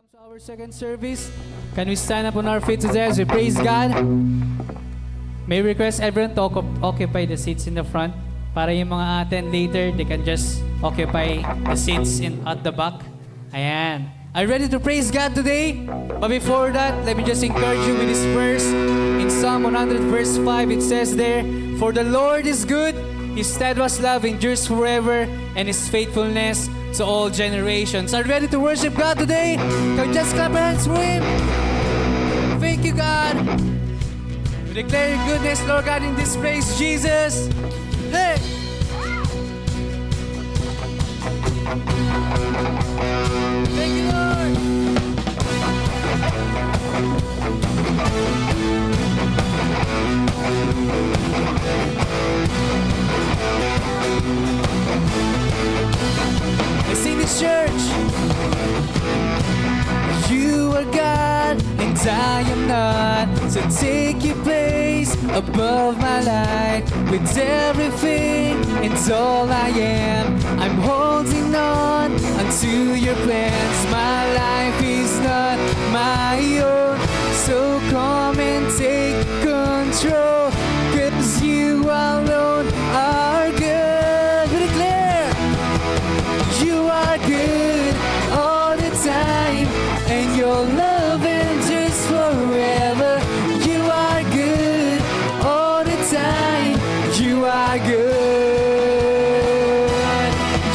to our second service. Can we stand up on our feet today as we praise God? May we request everyone to occupy the seats in the front. Para yung mga attend later, they can just occupy the seats at the back. Ayan. Are you ready to praise God today? But before that, let me just encourage you with this verse. In Psalm 100 verse 5, it says there, "For the Lord is good, His steadfast love endures forever, and His faithfulness to all generations." Are you ready to worship God today? Can we just clap our hands for Him? Thank you, God. We declare your goodness, Lord God, in this place, Jesus. Hey! Thank you, Lord. Let's sing this, church. You are God and I am not, so take your place above my life. With everything and all I am, I'm holding on unto your plans. My life is not my own, so come and take control, 'cause you alone are good. We declare you are good all the time, and your love endures forever. You are good all the time. You are good.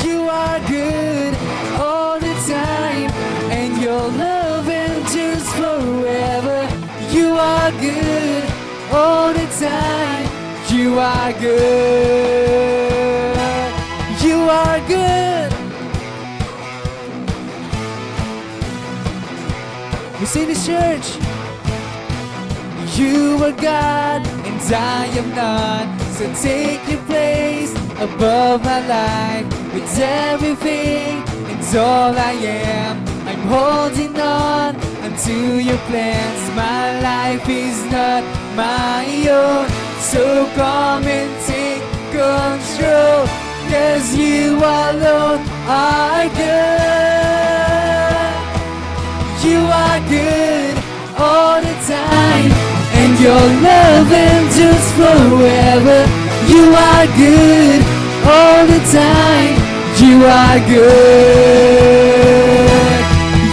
You are good all the time, and your love endures forever. You are good all the time. You are good. You are good. We sing this, church. You are God and I am not, so take your place above my life. With everything and all I am, I'm holding on unto your plans. My life is not my own, so come and take control, 'cause you alone are good. You are good all the time, and your love endures forever. You are good all the time. You are good.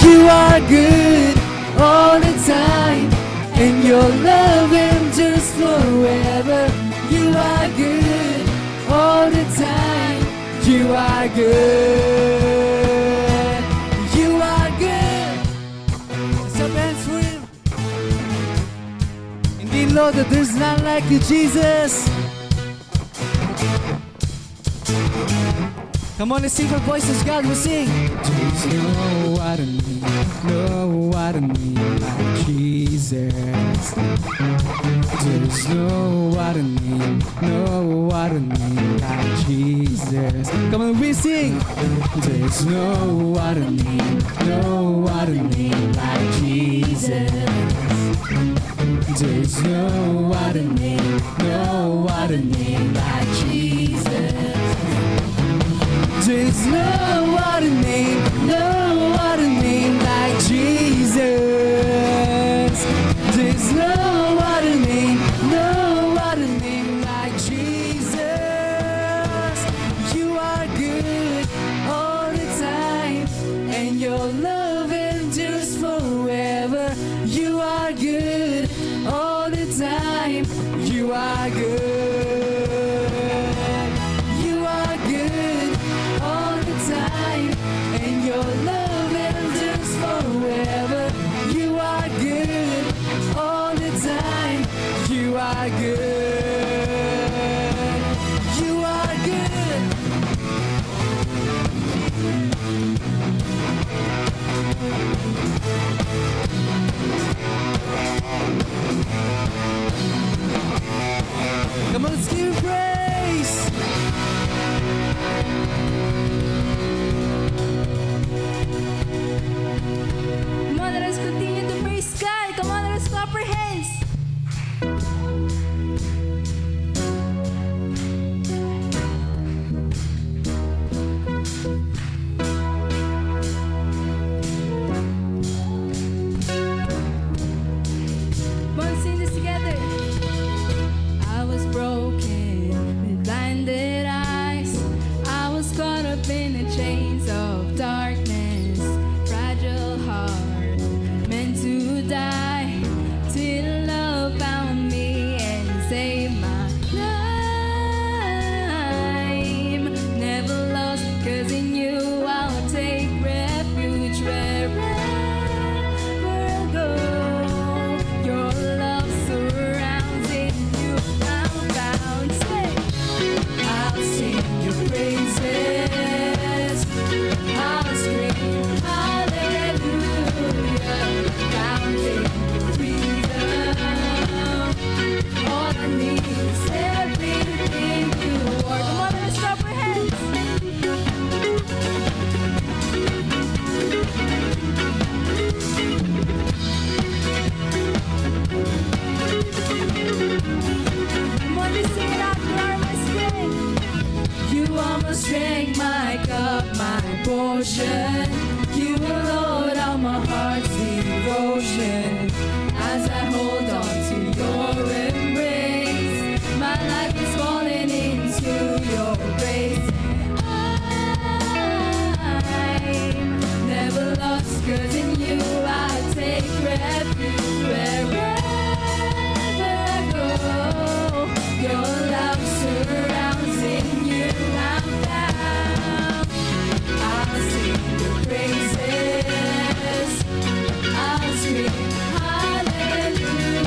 You are good all the time, and your love endures forever. You are good all the time. You are good. You are good. Some hands for Him. Indeed, Lord, that there's none like you, Jesus. Come on, let's sing for voices, God, we'll sing. There's no one like Jesus. There's no other name like Jesus. Come on, we sing. There's no other name like Jesus. There's no other name like Jesus. There's no other name like Jesus. There's no other name like Jesus. You are good all the time, and your love endures forever. You are good all the time. You are good. You are good all the time, and your love endures forever. You are good all the time. You are good. You are good. Come You are Lord of my heart's devotion. As I hold on to your embrace, my life is falling into your grace. I'm never lost, 'cause in you I take refuge. Wherever I go, your love surrounds, in you I'm found. I'll sing your praises, I'll scream hallelujah,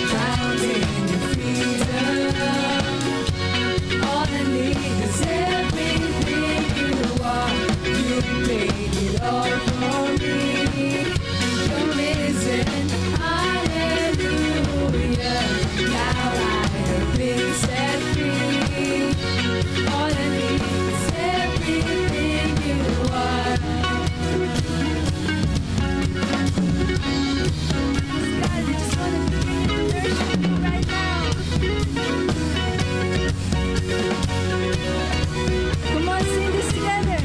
drowned in your freedom. All I need is everything you are. You made it all for me. You're risen, hallelujah. Now I have been set free. All I need is everything you are. Guys, I just want to begin to worship you right now. Come on, sing this together.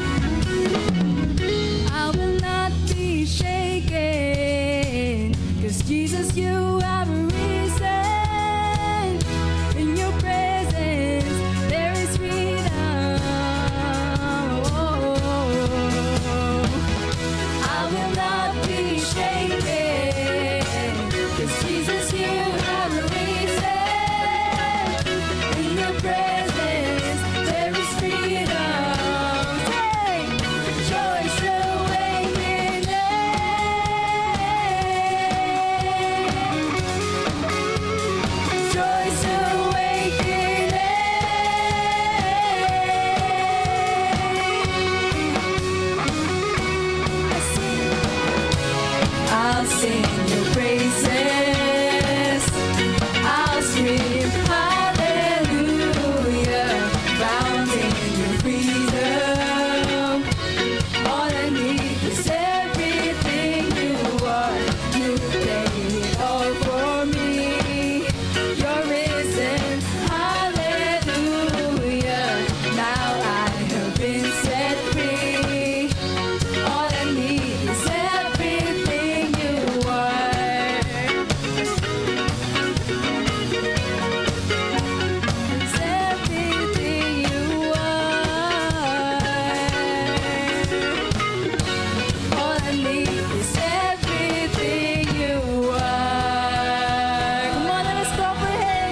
I will not be shaken, 'cause Jesus, you have risen. In your presence there is freedom. I will not be shaken, 'cause Jesus, you have risen. In your presence there is freedom. Say, joy's awakening. Joy's awakening. I'll sing your praises, I'll scream hallelujah, bound in your freedom. All I need is everything you are. You paid it all for me. You're risen, hallelujah. Now I have been set free. All I need is everything you are. It's everything you are. All I need is everything you are. Come on, let's go for him.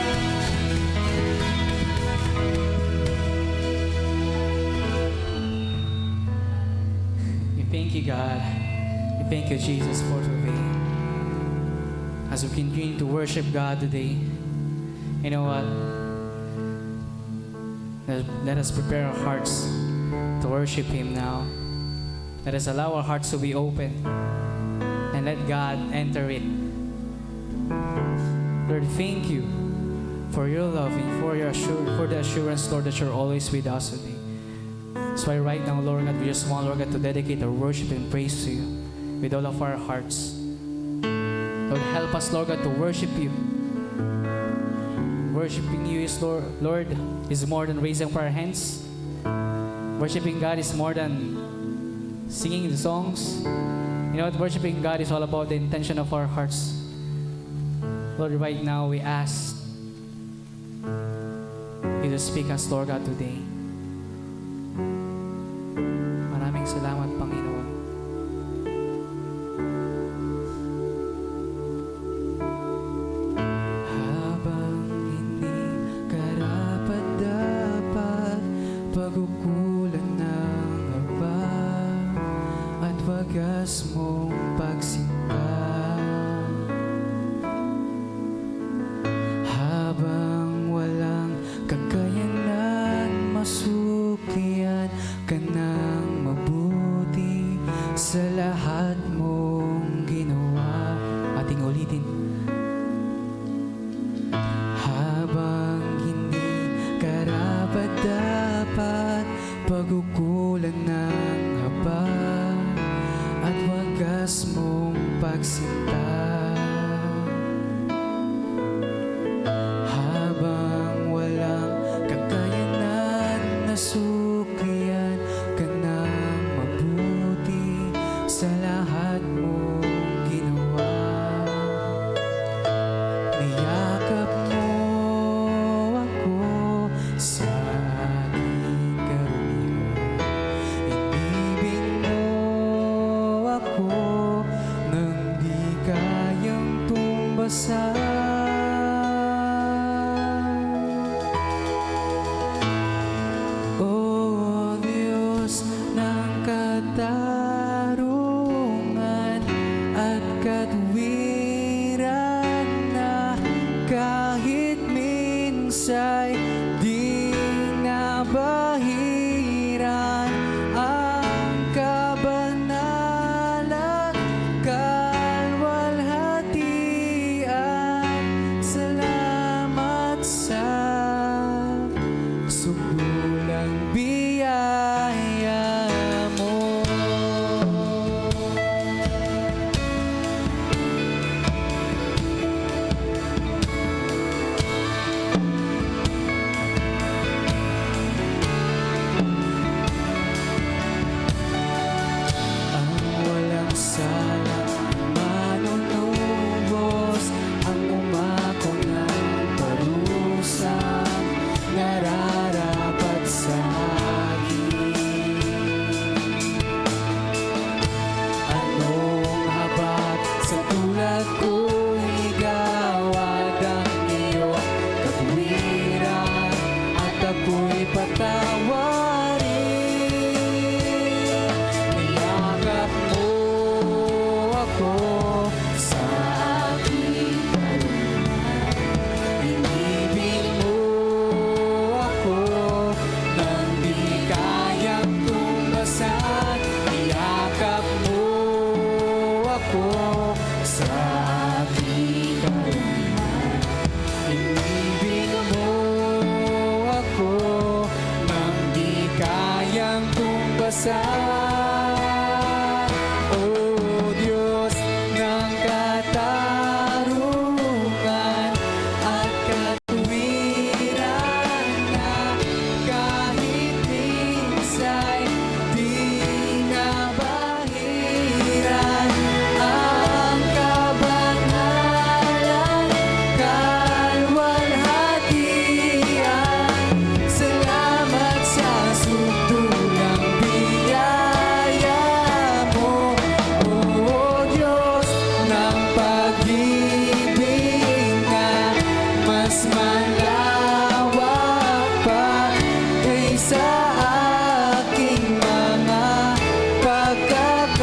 We thank you, God. We thank you, Jesus, for today. As we continue to worship God today, you know what? Let us prepare our hearts to worship Him now. Let us allow our hearts to be open and let God enter it. Lord, thank you for your love and for the assurance, Lord, that you're always with us today. That's why right now, Lord God, we just want, Lord God, to dedicate our worship and praise to you with all of our hearts. Lord, help us, Lord God, to worship you. Worshiping you is, Lord, is more than raising up our hands. Worshiping God is more than singing the songs. You know what? Worshiping God is all about the intention of our hearts. Lord, right now we ask you to speak us, Lord God, today. Maraming salamat, Panginoon. Habang hindi karapat-dapat, pagkukulan ng haba at wagas mong pagsimba. Habang walang kakayanan, masuklian ka ng mabuti sa lahat mong ginawa. Ating ulitin. Habang hindi karapat-dapat, pagkukulan ng haba at wagas mong pagsinta. Habang walang kakayanan, nasuklian ka ng mabuti sa lahat mong ginawa. Niyakap mo ako sa aking karumihan. Inibig mo ako nang di kayang tumbasan. O Diyos ng katarungan at katwiran na kahit minsay di nabahiran ang kabanalan, kalwalhatian. Salamat sa subulang biyaya mo. Ang walang sala manunubos, ang umako ng parusang nararapat sa akin. Anong habat sa tulad ko'y gawad ang iyong katwiran at ako'y patawarin. Niyakap mo ako sa aking karumihan. Inibig mo ako nang di kayang tumbasan. Niyakap mo ako sa aking karumihan. Inibig mo ako nang di kayang tumbasan. O Diyos ng katarungan at katwiran na kahit minsay di nabahiran ang kabanalan, kalwalhatian. Salamat sa sutulang biyaya mo, O Diyos ng pag-ibig na mas malawak pa kaysa aking mga pagkakasala.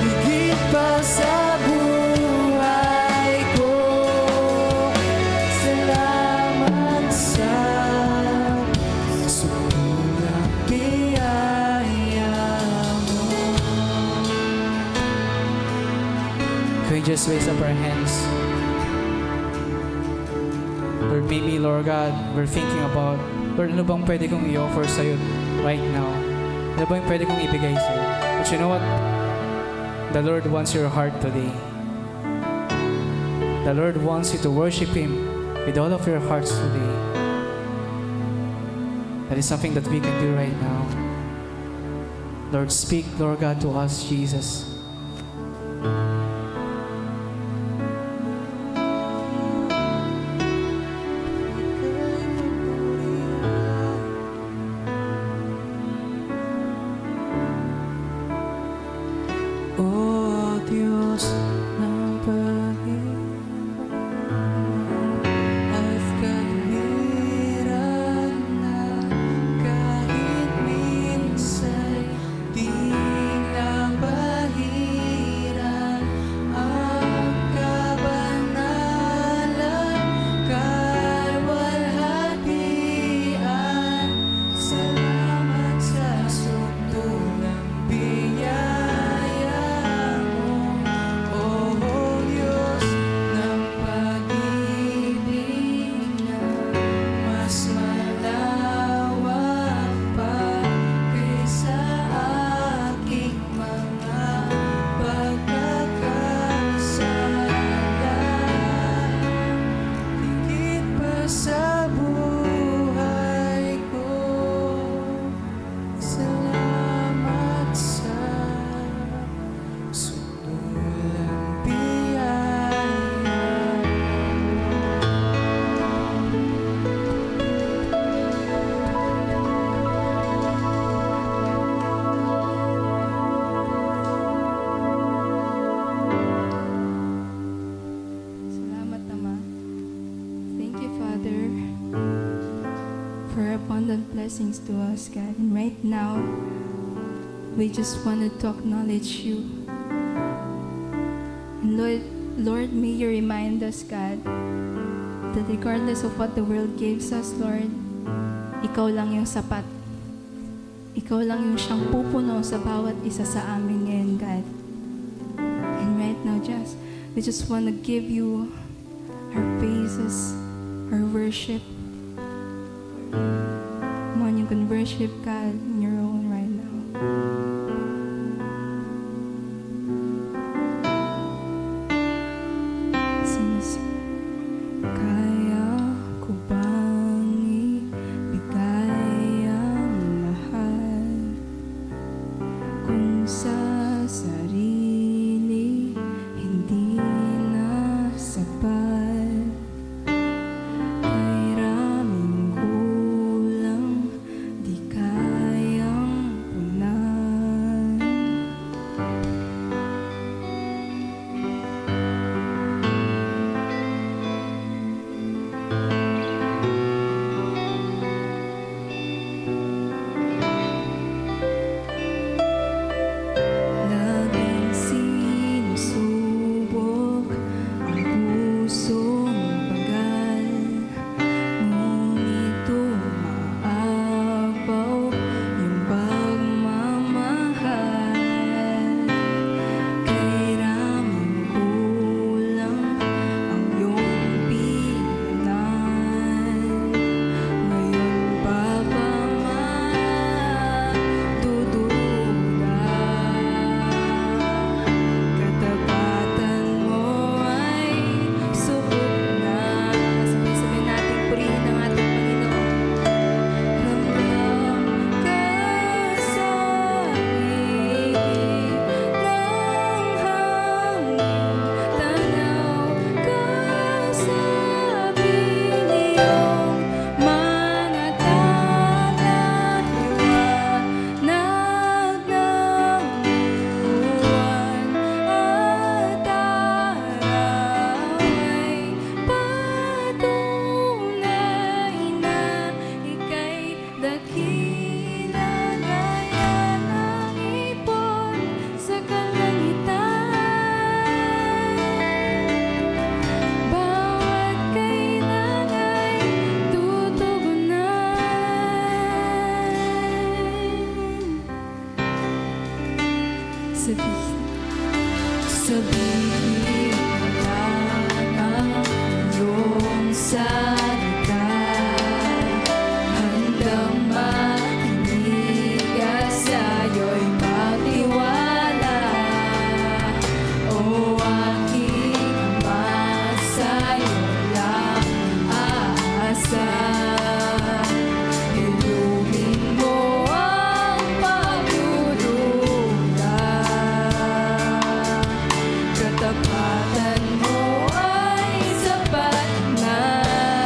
Higit pa sa buhay ko, salamat sa sulang biyaya mo. Can we just raise up our hands? Lord, maybe, Lord God, we're thinking about, Lord, ano bang pwede kong i-offer sa'yo right now? Ano bang pwede kong ibigay sa'yo? But you know what? The Lord wants your heart today. The Lord wants you to worship Him with all of your hearts today. That is something that we can do right now. Lord, speak, Lord God, to us, Jesus. O Diyos ng pag-ibig at katwiran na kahit minsay di nabahiran blessings to us, God. And right now, we just wanted to acknowledge you. And Lord, may you remind us, God, that regardless of what the world gives us, Lord, ikaw lang yung sapat. Ikaw lang yung siyang pupuno sa bawat isa sa amin ngayon, God. And right now, we just want to give you our praises, our worship. Come on, you can worship God in your own right now. Kaya ko bang ibigay ang lahat kung sa sarili hindi na sapat? Kay raming kulang di kayang punan. Laging sinusubok ang pusong bagal, ngunit umaapaw yung pagmamahal. Kay raming kulang ang iyong pinanan, ngayon pa ba matutunan? Katapatan mo ay subok na. Sabay-sabay nating purihin ang ating Panginoon. Ramdam ka sa higit ng hangin, tanaw ka sa biniyong mga tagaliwanag ng buwan at araw ay patunay na ika'y dakila gaya ng ipon sa kalangitan. Bawat kailan ay tutugunan. Sabihin lang ang iyong salita, handang makinig at sa'yo'y magtiwala. O aking Ama, sa'yo lang aasa. Ilumin mo ang pagdududa. Katapatan mo ay sapat na.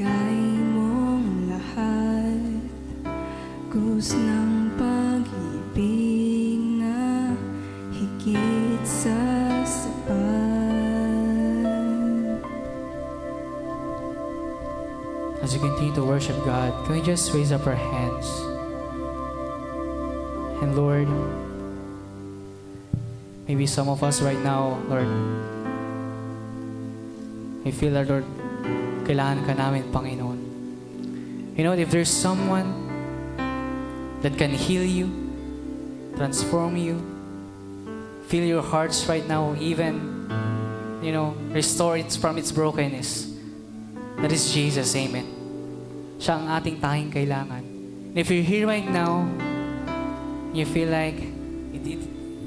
Ibigay mong lahat, krus ng pag-ibig na higit sa sapat. As we continue to worship God, can we just raise up our hands? And Lord, maybe some of us right now, Lord, we feel that, Lord, kailangan ka namin, Panginoon. You know, if there's someone that can heal you, transform you, fill your hearts right now, even, you know, restore it from its brokenness, that is Jesus, amen. Siya ang ating tanging kailangan. And if you're here right now, you feel like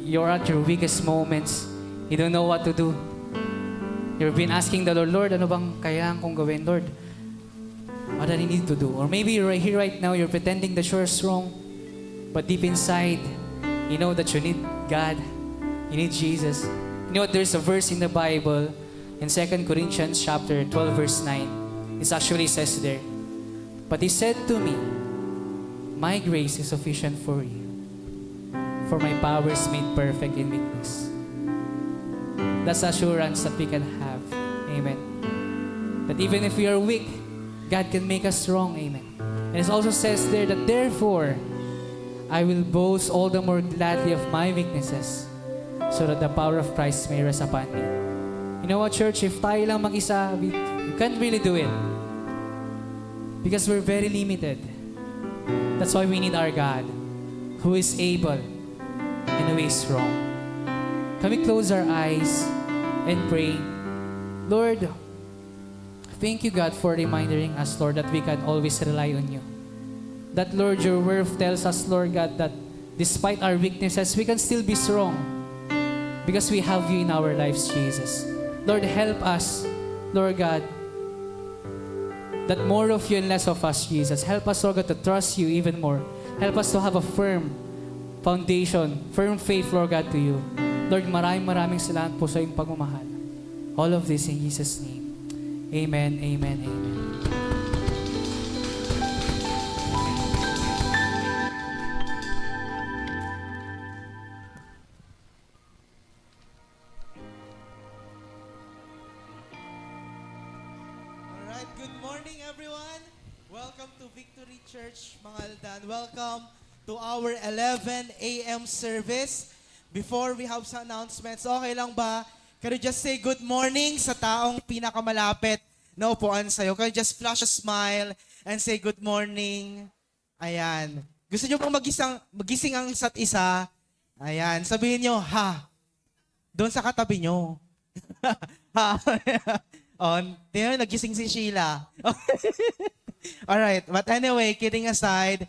you're at your weakest moments, you don't know what to do, you've been asking the Lord, Lord, ano bang kailangan kong gawin, Lord? What do I need to do? Or maybe you're right here right now, you're pretending that you're strong, but deep inside, you know that you need God, you need Jesus. You know what, there's a verse in the Bible, in 2 Corinthians chapter 12, verse 9, it actually says there, but He said to me, my grace is sufficient for you, for my power is made perfect in weakness. That's assurance that we can have. Amen. That even if we are weak, God can make us strong. Amen. And it also says there that therefore, I will boast all the more gladly of my weaknesses so that the power of Christ may rest upon me. You know what, church? If tayo lang mag-isa, we can't really do it. Because we're very limited. That's why we need our God, who is able and who is strong. Can we close our eyes and pray? Lord, thank you, God, for reminding us, Lord, that we can always rely on you. That, Lord, your word tells us, Lord God, that despite our weaknesses, we can still be strong because we have you in our lives, Jesus. Lord, help us, Lord God, that more of you and less of us, Jesus. Help us, Lord God, to trust you even more. Help us to have a firm foundation, firm faith, Lord God, to you. Lord, maraming salamat po sa iyong pagmamahal. All of this in Jesus' name. Amen, amen, amen. Alright, good morning everyone. Welcome to Victory Church, Mangaldan. Welcome to our 11 a.m. service. Before we have some announcements, okay lang ba? Can you just say good morning sa taong pinakamalapit na upuan sa'yo? Can you just flash a smile and say good morning? Ayan. Gusto nyo pong magising ang isa't isa? Ayan. Sabihin nyo, ha. Doon sa katabi nyo. Ha. On, tingnan, nagising si Sheila. Alright, but anyway, kidding aside,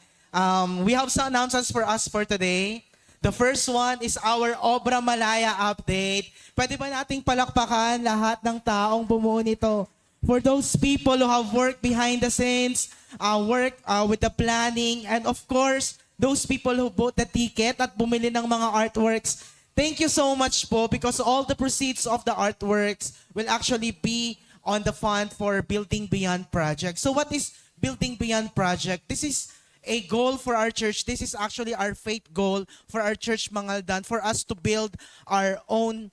we have some announcements for us for today. The first one is our Obra Malaya update. Pwede ba nating palakpakan lahat ng taong bumuo nito? For those people who have worked behind the scenes, work with the planning, and of course, those people who bought the ticket at bumili ng mga artworks. Thank you so much po because all the proceeds of the artworks will actually be on the fund for Building Beyond Project. So what is Building Beyond Project? This is a goal for our church. This is actually our faith goal for our church Mangaldan, for us to build our own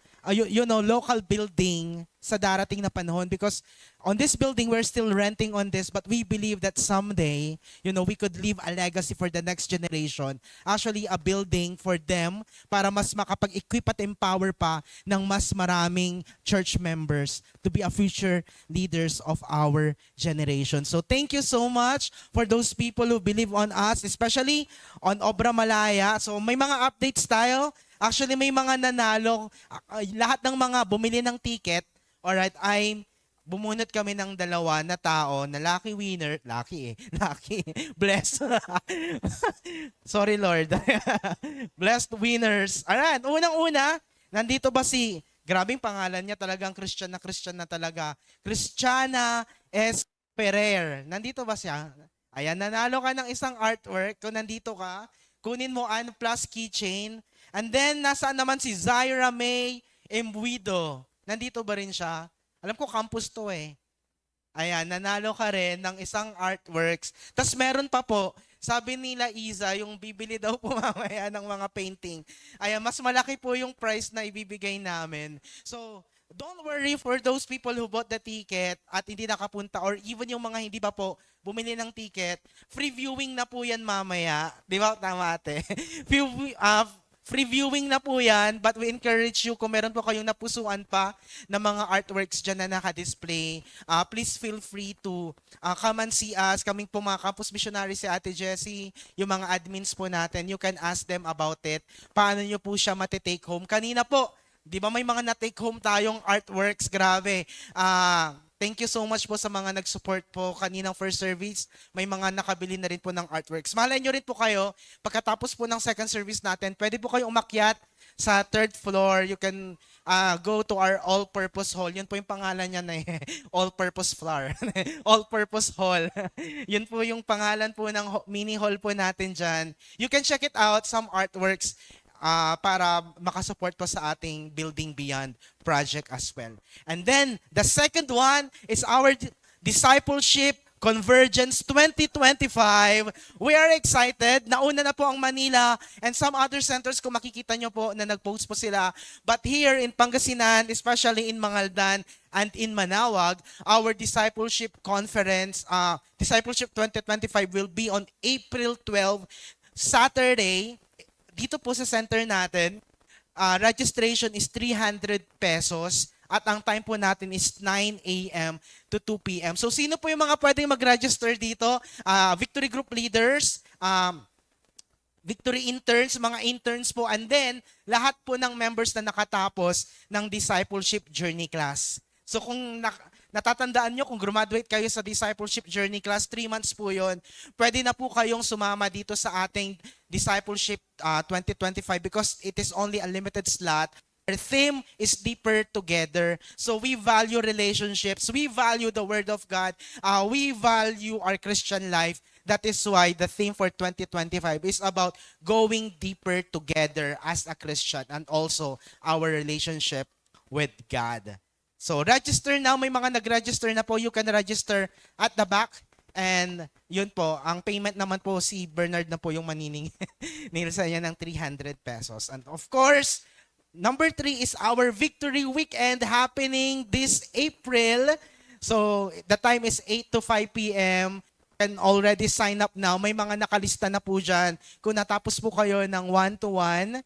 local building sa darating na panahon, because on this building we're still renting on this, but we believe that someday we could leave a legacy for the next generation, actually a building for them para mas makapag-equip at empower pa ng mas maraming church members to be a future leaders of our generation. So thank you so much for those people who believe on us, especially on Obra Malaya. So may mga updates tayo. Actually, may mga nanalo. Lahat ng mga bumili ng ticket, alright, ay bumunot kami ng dalawa na tao na lucky winner. Lucky. Blessed. Sorry, Lord. Blessed winners. Alright, unang-una, nandito ba si, grabing pangalan niya, talagang Christian na talaga. Christiana S. Ferrer. Nandito ba siya? Ayan, nanalo ka ng isang artwork. Kung nandito ka, kunin mo an plus keychain. And then, nasaan naman si Zaira May Embuido? Nandito ba rin siya? Alam ko, campus to eh. Ayan, nanalo ka rin ng isang artworks. Tapos meron pa po, sabi nila Iza, yung bibili daw po mamaya ng mga painting. Ayan, mas malaki po yung price na ibibigay namin. So, don't worry for those people who bought the ticket at hindi nakapunta or even yung mga hindi pa po bumili ng ticket. Free viewing na po yan mamaya. Di ba? Tama ate. Free viewing na po yan, but we encourage you kung meron po kayong napusuan pa ng mga artworks dyan na naka-display, please feel free to come and see us. Kaming po mga campus missionary si Ate Jessie, yung mga admins po natin, you can ask them about it. Paano nyo po siya matitake home? Kanina po, di ba may mga na-take home tayong artworks? Grabe. Thank you so much po sa mga nag-support po kaninang first service. May mga nakabili na rin po ng artworks. Malay nyo rin po kayo, pagkatapos po ng second service natin, pwede po kayong umakyat sa third floor. You can go to our all-purpose hall. Yun po yung pangalan niya na all-purpose floor. All-purpose hall. Yun po yung pangalan po ng mini hall po natin dyan. You can check it out, some artworks para makasupport po sa ating Building Beyond project as well. And then, the second one is our Discipleship Convergence 2025. We are excited. Nauna na po ang Manila and some other centers kung makikita nyo po na nag-post po sila. But here in Pangasinan, especially in Mangaldan and in Manawag, our Discipleship Conference, Discipleship 2025 will be on April 12, Saturday, dito po sa center natin. Registration is 300 pesos at ang time po natin is 9 a.m. to 2 p.m. So sino po yung mga pwedeng mag-register dito? Victory Group Leaders, Victory Interns, mga interns po, and then lahat po ng members na nakatapos ng Discipleship Journey Class. So kung natatandaan nyo, kung graduate kayo sa Discipleship Journey Class, 3 months po yon, pwede na po kayong sumama dito sa ating Discipleship 2025 because it is only a limited slot. Our theme is deeper together. So we value relationships. We value the Word of God. We value our Christian life. That is why the theme for 2025 is about going deeper together as a Christian and also our relationship with God. So register now. May mga nag-register na po. You can register at the back. And yun po, ang payment naman po si Bernard na po yung manining nilsa niya ng 300 pesos. And of course, number 3 is our Victory Weekend happening this April. So the time is 8 to 5 p.m. You can already sign up now. May mga nakalista na po dyan. Kung natapos po kayo ng 1-to-1,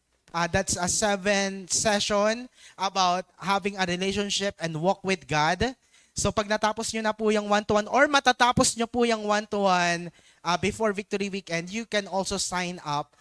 that's a 7 session about having a relationship and walk with God. So pag natapos nyo na po yung 1-to-1 or matatapos nyo po yung 1-to-1 before Victory Weekend, you can also sign up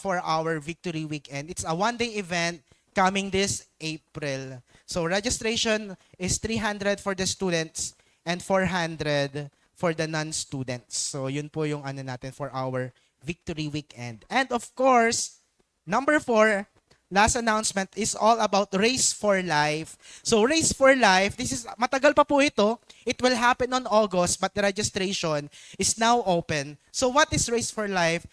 for our Victory Weekend. It's a one-day event coming this April. So registration is 300 for the students and 400 for the non-students. So yun po yung ano natin for our Victory Weekend. And of course, number 4, last announcement is all about Race for Life. So Race for Life, this is matagal pa po ito. It will happen on August but the registration is now open. So what is Race for Life?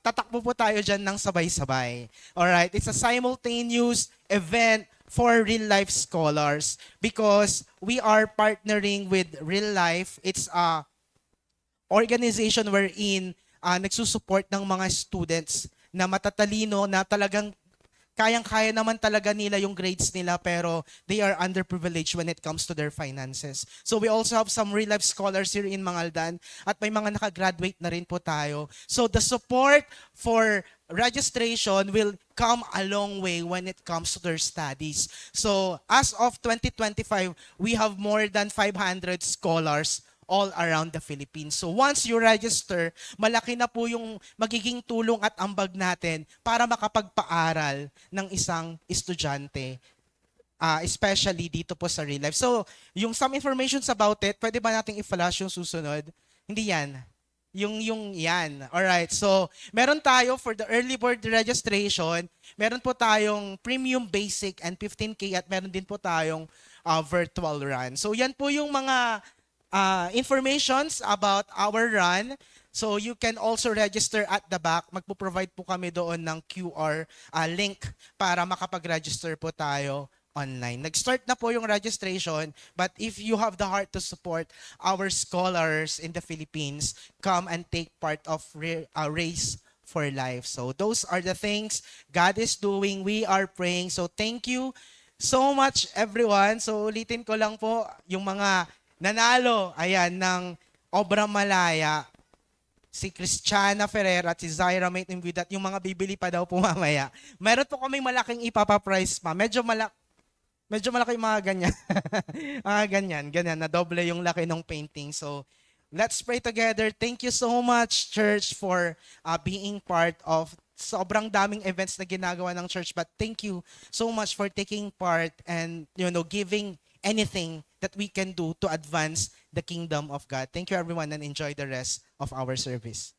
Tatakbo po tayo dyan ng sabay-sabay. Alright, it's a simultaneous event for real life scholars because we are partnering with Real Life. It's a organization wherein nagsusupport ng mga students na matatalino na talagang kayang-kaya naman talaga nila yung grades nila pero they are underprivileged when it comes to their finances. So we also have some real-life scholars here in Mangaldan at may mga nakagraduate na rin po tayo. So the support for registration will come a long way when it comes to their studies. So as of 2025, we have more than 500 scholars all around the Philippines. So once you register, malaki na po yung magiging tulong at ambag natin para makapagpaaral ng isang estudyante, especially dito po sa real life. So yung some informations about it, pwede ba nating i-flash yung susunod? Hindi yan. Yung yan. Alright, so meron tayo for the early bird registration, meron po tayong premium basic and 15K at meron din po tayong virtual run. So yan po yung mga informations about our run. So you can also register at the back. Magpo-provide po kami doon ng QR link para makapag-register po tayo online. Nag-start na po yung registration, but if you have the heart to support our scholars in the Philippines, come and take part of Race for Life. So those are the things God is doing. We are praying. So thank you so much everyone. So ulitin ko lang po yung mga nanalo ayan ng Obra Malaya, si Christiana Ferrer at si Zaira Mate Imbudat, yung mga bibili pa daw po mamaya. Meron po kaming malaking ipapaprice pa. Medyo malaki yung mga ganyan. Ganyan, na doble yung laki ng painting. So, let's pray together. Thank you so much, church, for being part of sobrang daming events na ginagawa ng church. But thank you so much for taking part and, giving anything that we can do to advance the kingdom of God. Thank you, everyone, and enjoy the rest of our service.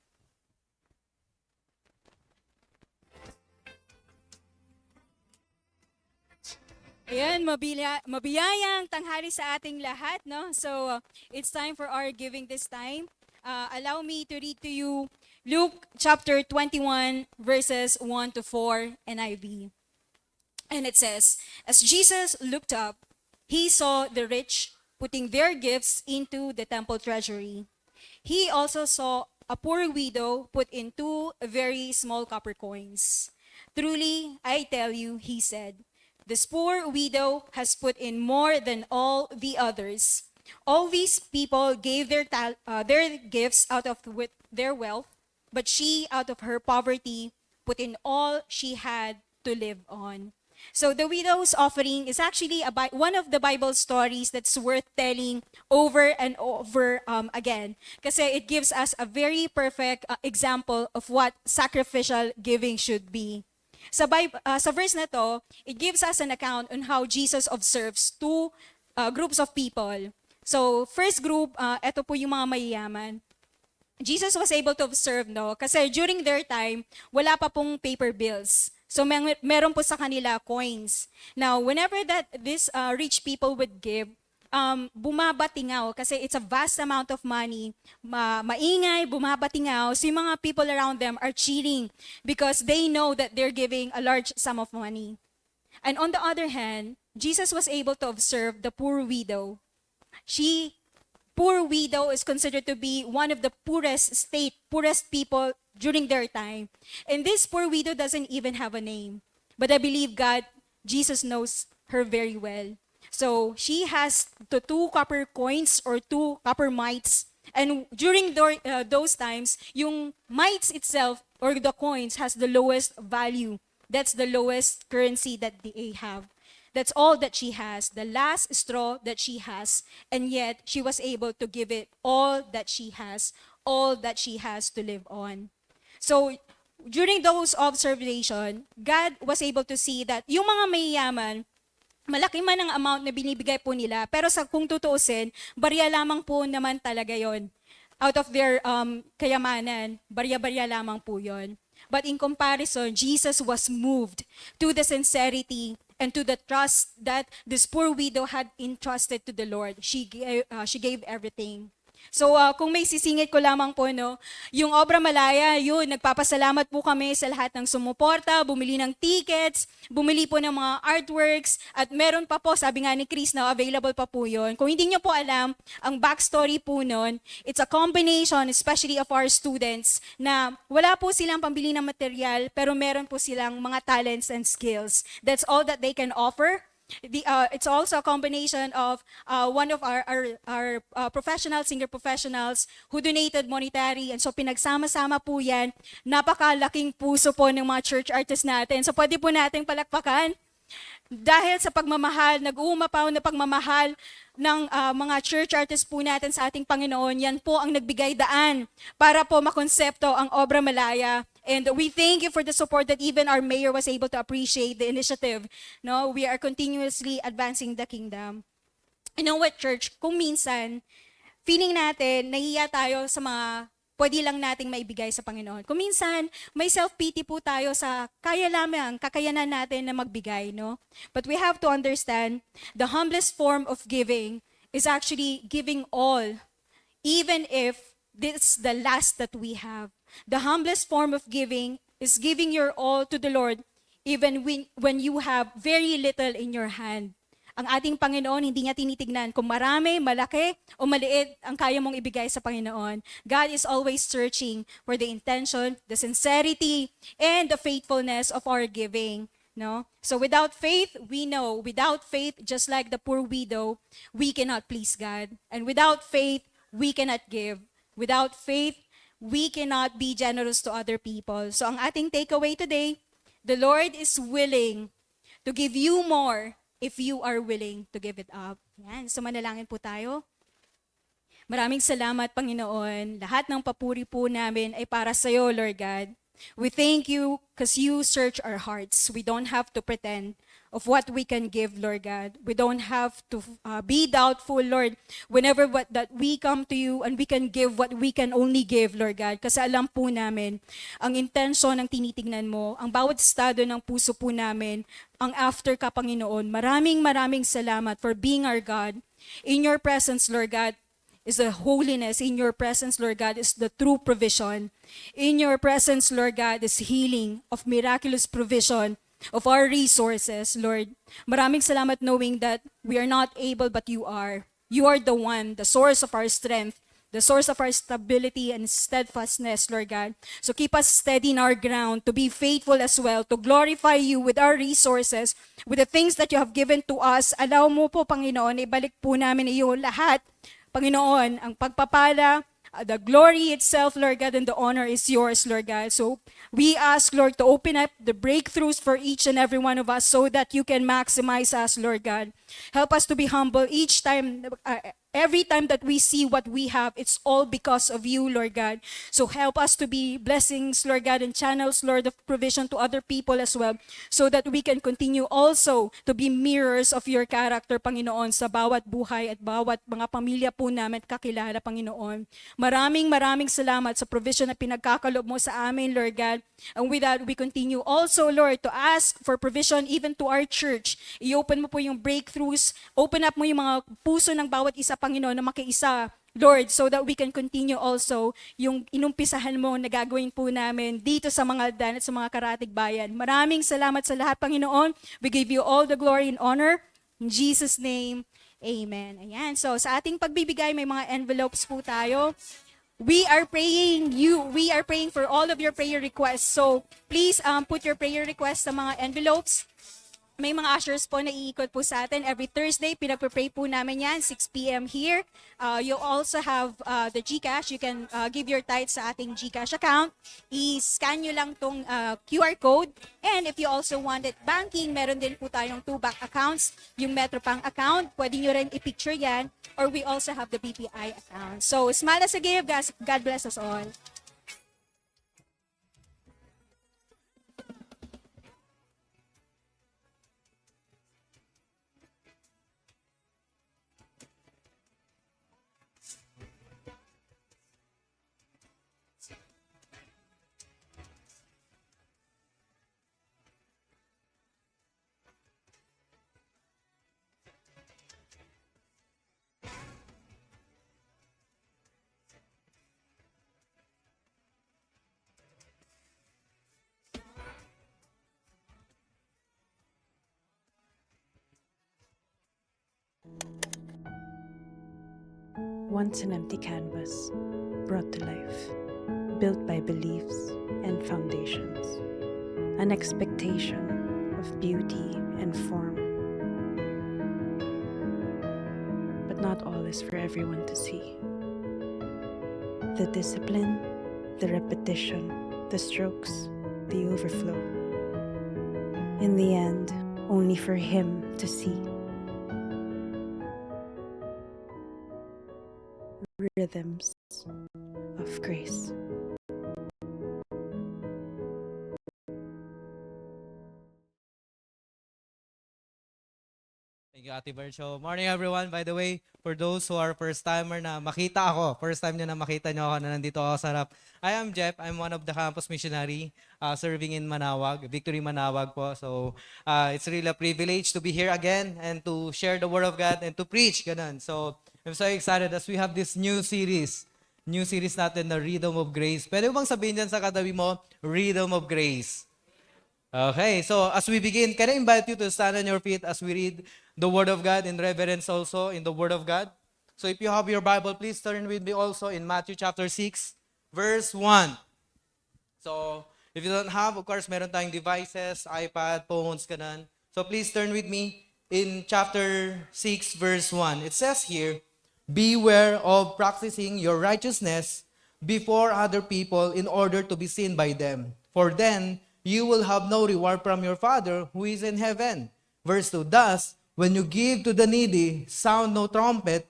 Ayan, mabiyayang tanghali sa ating lahat, no? So, it's time for our giving this time. Allow me to read to you Luke chapter 21, verses 1 to 4, NIV. And it says, as Jesus looked up, he saw the rich putting their gifts into the temple treasury. He also saw a poor widow put in 2 very small copper coins. Truly, I tell you, he said, this poor widow has put in more than all the others. All these people gave their gifts out of their wealth, but she, out of her poverty, put in all she had to live on. So the widow's offering is actually one of the Bible stories that's worth telling over and over again. Kasi it gives us a very perfect example of what sacrificial giving should be. Sa verse na to, it gives us an account on how Jesus observes 2 groups of people. So, first group, ito po yung mga mayayaman. Jesus was able to observe, no? Kasi during their time, wala pa pong paper bills. So, meron po sa kanila coins. Now, whenever that these rich people would give, bumabatingaw kasi it's a vast amount of money. Maingay, bumabatingaw. So yung mga people around them are cheering because they know that they're giving a large sum of money. And on the other hand, Jesus was able to observe the poor widow. Poor widow is considered to be one of the poorest people during their time. And this poor widow doesn't even have a name. But I believe Jesus knows her very well. So she has the 2 copper coins or 2 copper mites. And during those times, yung mites itself or the coins has the lowest value. That's the lowest currency that they have. That's all that she has, the last straw that she has. And yet, she was able to give it all that she has to live on. So, during those observation, God was able to see that yung mga mayayaman, malaki man ang amount na binibigay po nila, pero kung tutuusin, barya lamang po naman talaga yon. Out of their kayamanan, barya-barya lamang po yon. But in comparison, Jesus was moved to the sincerity and to the trust that this poor widow had entrusted to the Lord. She gave everything. So kung may sisingit ko lamang po, no, yung Obra Malaya, yun, nagpapasalamat po kami sa lahat ng sumuporta, bumili ng tickets, bumili po ng mga artworks, at meron pa po, sabi nga ni Chris, na available pa po yun. Kung hindi nyo po alam, ang backstory po nun, it's a combination, especially of our students, na wala po silang pambili ng material, pero meron po silang mga talents and skills. That's all that they can offer. It's also a combination of one of our professional singer professionals who donated monetary, and so pinagsama-sama po yan. Napakalaking puso po ng mga church artists natin. So pwede po nating palakpakan dahil sa pagmamahal, nag-uumapaw na pagmamahal ng mga church artists po natin sa ating Panginoon. Yan po ang nagbigay daan para po makonsepto ang Obra Malaya. And we thank you for the support that even our mayor was able to appreciate the initiative. No, we are continuously advancing the kingdom. You know what, church? Kung minsan, feeling natin, nahiya tayo sa mga pwede lang nating maibigay sa Panginoon. Kung minsan, may self-pity po tayo sa kakayanan natin na magbigay, no? But we have to understand, the humblest form of giving is actually giving all, even if this is the last that we have. The humblest form of giving is giving your all to the Lord, even when you have very little in your hand. Ang ating Panginoon, hindi niya tinitignan kung marami, malaki, o maliit ang kaya mong ibigay sa Panginoon. God is always searching for the intention, the sincerity, and the faithfulness of our giving. No? So without faith, we know, without faith, just like the poor widow, we cannot please God. And without faith, we cannot give. Without faith, we cannot be generous to other people. So ang ating takeaway today, the Lord is willing to give you more if you are willing to give it up. Yan. So manalangin po tayo. Maraming salamat, Panginoon. Lahat ng papuri po namin ay para sa iyo, Lord God. We thank you because you search our hearts. We don't have to pretend of what we can give, Lord God. We don't have to be doubtful, Lord, whenever that we come to you and we can give what we can only give, Lord God. Kasi alam po namin, ang intensyon ng tinitingnan mo, ang bawat estado ng puso po namin, ang after ka, Panginoon. Maraming salamat for being our God. In your presence, Lord God, is the holiness. In your presence, Lord God, is the true provision. In your presence, Lord God, is healing of miraculous provision of our resources, Lord. Maraming salamat knowing that we are not able, but you are. You are the one, the source of our strength, the source of our stability and steadfastness, Lord God. So keep us steady in our ground, to be faithful as well, to glorify you with our resources, with the things that you have given to us. Allow mo po, Panginoon, ibalik po namin iyo lahat. Panginoon, ang pagpapala, the glory itself, Lord God, and the honor is yours, Lord God. So we ask, Lord, to open up the breakthroughs for each and every one of us so that you can maximize us, Lord God. Help us to be humble each time, every time that we see what we have, it's all because of you, Lord God. So help us to be blessings, Lord God, and channels, Lord, of provision to other people as well, so that we can continue also to be mirrors of your character, Panginoon, sa bawat buhay at bawat mga pamilya po namin kakilala, Panginoon. Maraming salamat sa provision na pinagkakalob mo sa amin, Lord God. And with that, we continue also, Lord, to ask for provision even to our church. I-open mo po yung breakthroughs, open up mo yung mga puso ng bawat isa, Panginoon, na makiisa, Lord, so that we can continue also yung inumpisahan mo na gagawin po namin dito sa mga aldan at sa mga karatig bayan. Maraming salamat sa lahat, Panginoon. We give you all the glory and honor. In Jesus' name, amen. Ayan. So sa ating pagbibigay, may mga envelopes po tayo. We are praying for all of your prayer requests. So please put your prayer requests sa mga envelopes. May mga ushers po na iikot po sa atin. Every Thursday, pinagpe-pray po namin yan, 6 p.m. here. You also have the GCash. You can give your tithes sa ating GCash account. I-scan nyo lang tong QR code. And if you also wanted banking, meron din po tayong 2 bank accounts. Yung Metropang account, pwede nyo rin i-picture yan. Or we also have the BPI account. So, smile as a give. God bless us all. Once an empty canvas, brought to life, built by beliefs and foundations, an expectation of beauty and form. But not all is for everyone to see. The discipline, the repetition, the strokes, the overflow. In the end, only for him to see. Rhythms of grace. Thank you, Ate Bercho. Morning, everyone. By the way, for those who are first-timer na makita ako, first time nyo na makita nyo ako na nandito ako sa harap. I am Jeff. I'm one of the campus missionary serving in Manawag, Victory Manawag po. So, it's really a privilege to be here again and to share the Word of God and to preach. Ganun. So, I'm so excited as we have this new series natin na Rhythm of Grace. Pwede mo bang sabihin dyan sa katabi mo, Rhythm of Grace? Okay, so as we begin, can I invite you to stand on your feet as we read the Word of God in reverence also in the Word of God? So if you have your Bible, please turn with me also in Matthew chapter 6, verse 1. So if you don't have, of course, meron tayong devices, iPad, phones, ganun. So please turn with me in chapter 6, verse 1. It says here, beware of practicing your righteousness before other people in order to be seen by them. For then you will have no reward from your Father who is in heaven. Verse 2, thus, when you give to the needy, sound no trumpet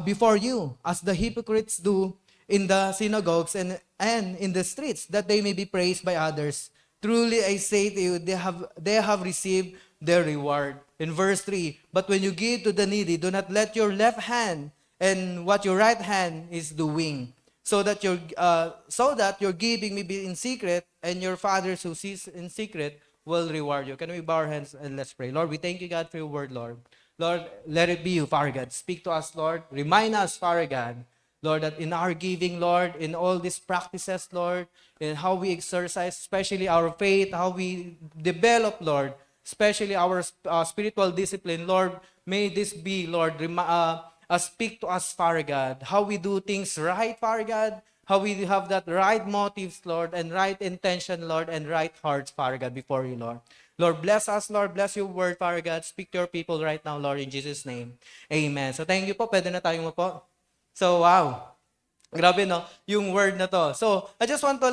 before you, as the hypocrites do in the synagogues and in the streets, that they may be praised by others. Truly I say to you, they have received their reward. In verse 3, but when you give to the needy, do not let your left hand and what your right hand is doing, so that your giving may be in secret, and your Father who sees in secret will reward you. Can we bow our hands and let's pray? Lord, we thank you, God, for your word, Lord. Lord, let it be you, Father God. Speak to us, Lord. Remind us, Father God, Lord, that in our giving, Lord, in all these practices, Lord, in how we exercise, especially our faith, how we develop, Lord, especially our spiritual discipline, Lord, may this be, Lord, speak to us, Father God, how we do things right, Father God, how we have that right motives, Lord, and right intention, Lord, and right hearts, Father God, before you, Lord. Lord, bless us, Lord. Bless your word, Father God. Speak to your people right now, Lord, in Jesus' name. Amen. So thank you po. Pwede na tayong po. So, wow. Grabe, no? Yung word na to. So, I just want to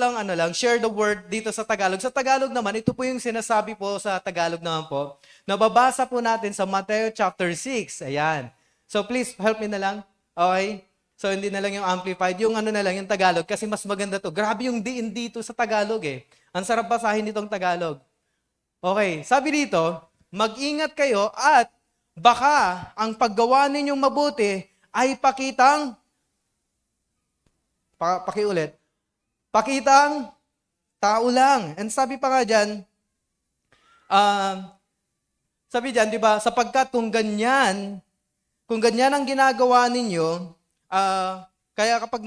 share the word dito sa Tagalog. Sa Tagalog naman, ito po yung sinasabi po sa Tagalog naman po. Nababasa po natin sa Matthew chapter 6. Ayan. So, please, help me na lang. Okay? So, hindi na lang yung amplified. Yung na lang, yung Tagalog. Kasi mas maganda to. Grabe yung diin dito sa Tagalog eh. Ang sarap basahin nitong Tagalog. Okay. Sabi dito, mag-ingat kayo at baka ang paggawa ninyong mabuti ay pakitang tao lang. And sabi pa nga dyan, di ba, sapagkat kung ganyan ang ginagawa ninyo, kaya kapag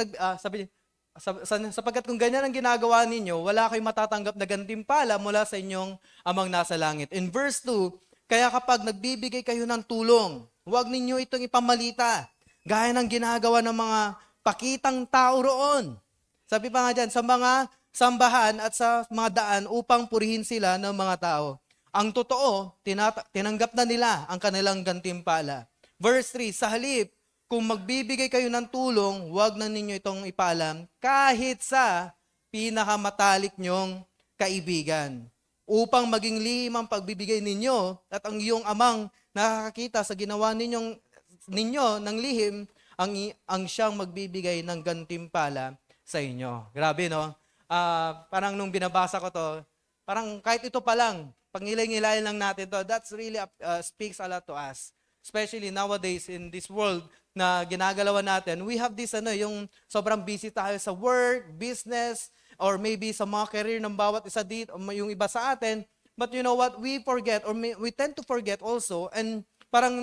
sapagkat kung ganyan ang ginagawa ninyo, wala kayong matatanggap na gantimpala mula sa inyong amang nasa langit. In verse 2, kaya kapag nagbibigay kayo ng tulong, huwag ninyo itong ipamalita, gaya ng ginagawa ng mga pakitang tao roon. Sabi pa nga dyan, sa mga sambahan at sa mga daan upang purihin sila ng mga tao. Ang totoo, tinanggap na nila ang kanilang gantimpala. Verse 3, sa halip, kung magbibigay kayo ng tulong, huwag na ninyo itong ipaalam kahit sa pinakamatalik nyong kaibigan. Upang maging lihim ang pagbibigay ninyo at ang iyong amang nakakakita sa ginawa ninyo ng lihim, ang siyang magbibigay ng gantimpala sa inyo. Grabe, no? Parang nung binabasa ko to, parang kahit ito pa lang, pangilay-ngilayan lang natin to, that's really speaks a lot to us. Especially nowadays in this world na ginagalawan natin, we have this, yung sobrang busy tayo sa work, business, or maybe sa mga career ng bawat isa dito, yung iba sa atin. But you know what? We forget, or we tend to forget also, and parang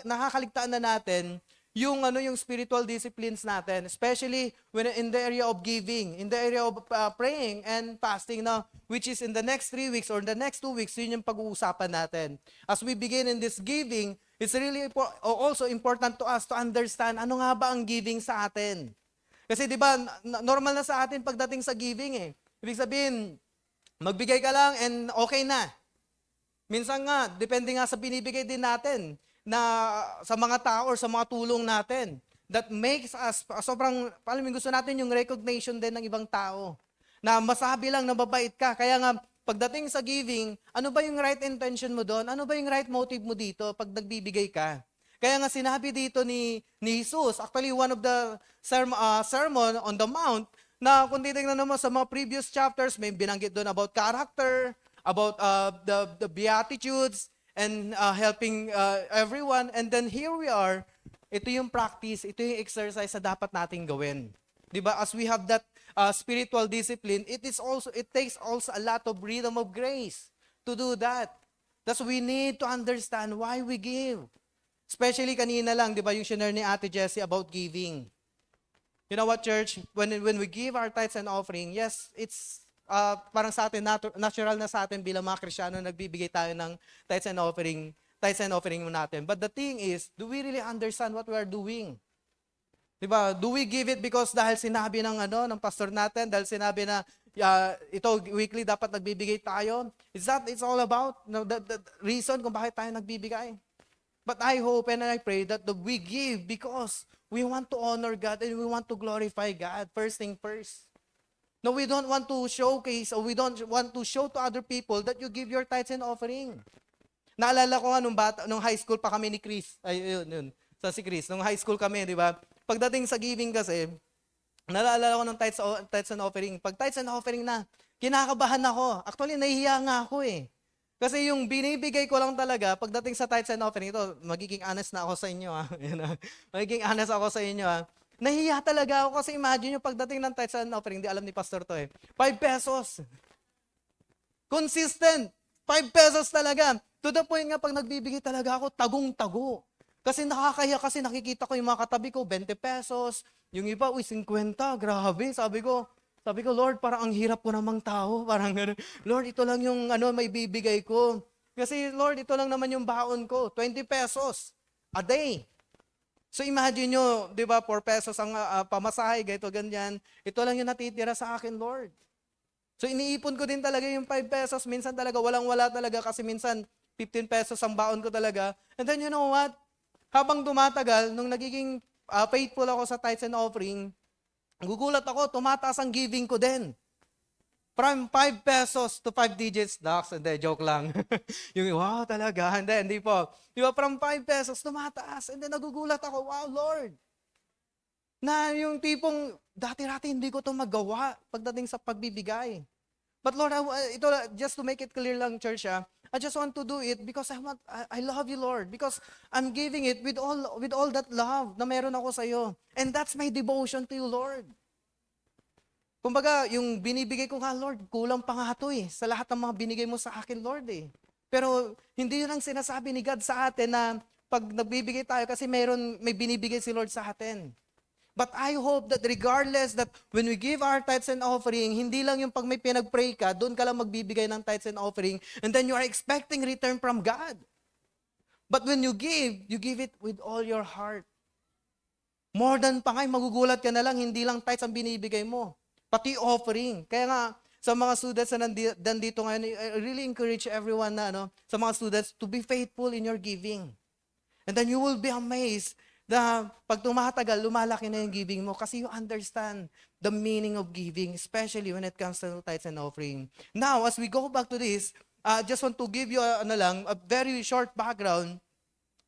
nakakaligtaan na natin yung spiritual disciplines natin, especially when in the area of giving, in the area of praying and fasting now, which is in the next 3 weeks or the next 2 weeks, yun yung pag-uusapan natin. As we begin in this giving, it's really also important to us to understand ano nga ba ang giving sa atin. Kasi di ba, normal na sa atin pagdating sa giving eh. Ibig sabihin, magbigay ka lang and okay na. Minsan nga, depende nga sa binibigay din natin na sa mga tao or sa mga tulong natin. That makes us, sobrang, gusto natin yung recognition din ng ibang tao. Na masabi lang na mabait ka. Kaya nga, pagdating sa giving, ano ba yung right intention mo doon? Ano ba yung right motive mo dito pag nagbibigay ka? Kaya nga sinabi dito ni Jesus, actually one of the sermon on the mount, na kung titignan naman sa mga previous chapters, may binanggit doon about character, about the Beatitudes, and helping everyone. And then here we are, ito yung practice, ito yung exercise na dapat nating gawin. Diba? As we have that spiritual discipline, it takes also a lot of rhythm of grace to do that. Thus, we need to understand why we give. Especially kanina lang, di ba, yung share ni Ate Jessie about giving. You know what, church? When we give our tithes and offering, yes, it's parang sa atin, natural na sa atin bilang mga Kristiyano, nagbibigay tayo ng tithes and offering mo natin. But the thing is, do we really understand what we are doing? Diba? Do we give it because dahil sinabi ng pastor natin, dahil sinabi na ito weekly dapat nagbibigay tayo? It's all about the reason kung bakit tayo nagbibigay. But I hope and I pray that we give because we want to honor God and we want to glorify God. First thing first. No, we don't want to showcase or we don't want to show to other people that you give your tithes and offering. Naalala ko nga nung high school pa kami ni Chris. Yun. Si Chris. Nung high school kami, di ba? Pagdating sa giving kasi, naalala ko ng tithes and offering. Pag tithes and offering na, kinakabahan ako. Actually, nahihiya nga ako eh. Kasi yung binibigay ko lang talaga, pagdating sa tithes and offering, ito, magiging honest na ako sa inyo. Magiging honest ako sa inyo. Nahihiya talaga ako kasi imagine nyo, pagdating ng tithes and offering, di alam ni Pastor to eh, 5 pesos. Consistent. 5 pesos talaga. To the point nga, pag nagbibigay talaga ako, tagong-tago. Kasi nakakaya kasi nakikita ko yung mga katabi ko, 20 pesos. Yung iba, 50. Grabe. Sabi ko, Lord, parang ang hirap ko namang tao. Parang gano'n. Lord, ito lang yung may bibigay ko. Kasi Lord, ito lang naman yung baon ko. 20 pesos a day. So imagine nyo, di ba, 4 pesos ang pamasahe, ganito, ganyan. Ito lang yung natitira sa akin, Lord. So iniipon ko din talaga yung 5 pesos. Minsan talaga, walang-wala talaga kasi minsan 15 pesos ang baon ko talaga. And then you know what? Habang tumatagal, nung nagiging faithful ako sa tithes and offering, gugulat ako, tumataas ang giving ko din. From 5 pesos to 5 digits, hindi, joke lang. Yung, wow, talaga, hindi po. Di ba, from 5 pesos, tumataas. And then nagugulat ako, wow, Lord. Na yung tipong, dati-rati hindi ko ito magawa pagdating sa pagbibigay. But Lord, ito, just to make it clear lang, church, I just want to do it because I love you, Lord. Because I'm giving it with all that love na meron ako sa iyo. And that's my devotion to you, Lord. Kumbaga, yung binibigay ko nga, Lord, kulang pa nga ito eh. Sa lahat ng mga binigay mo sa akin, Lord eh. Pero hindi yun ang sinasabi ni God sa atin na pag nagbibigay tayo kasi may binibigay si Lord sa atin. But I hope that regardless that when we give our tithes and offering, hindi lang yung pag may pinag-pray ka, doon ka lang magbibigay ng tithes and offering, and then you are expecting return from God. But when you give it with all your heart. More than pa nga, magugulat ka na lang, hindi lang tithes ang binibigay mo, pati offering. Kaya nga, sa mga students na nandito ngayon, I really encourage everyone na, sa mga students, to be faithful in your giving. And then you will be amazed na pag tumatagal, lumalaki na yung giving mo kasi you understand the meaning of giving, especially when it comes to tithes and offering. Now, as we go back to this, just want to give you a very short background.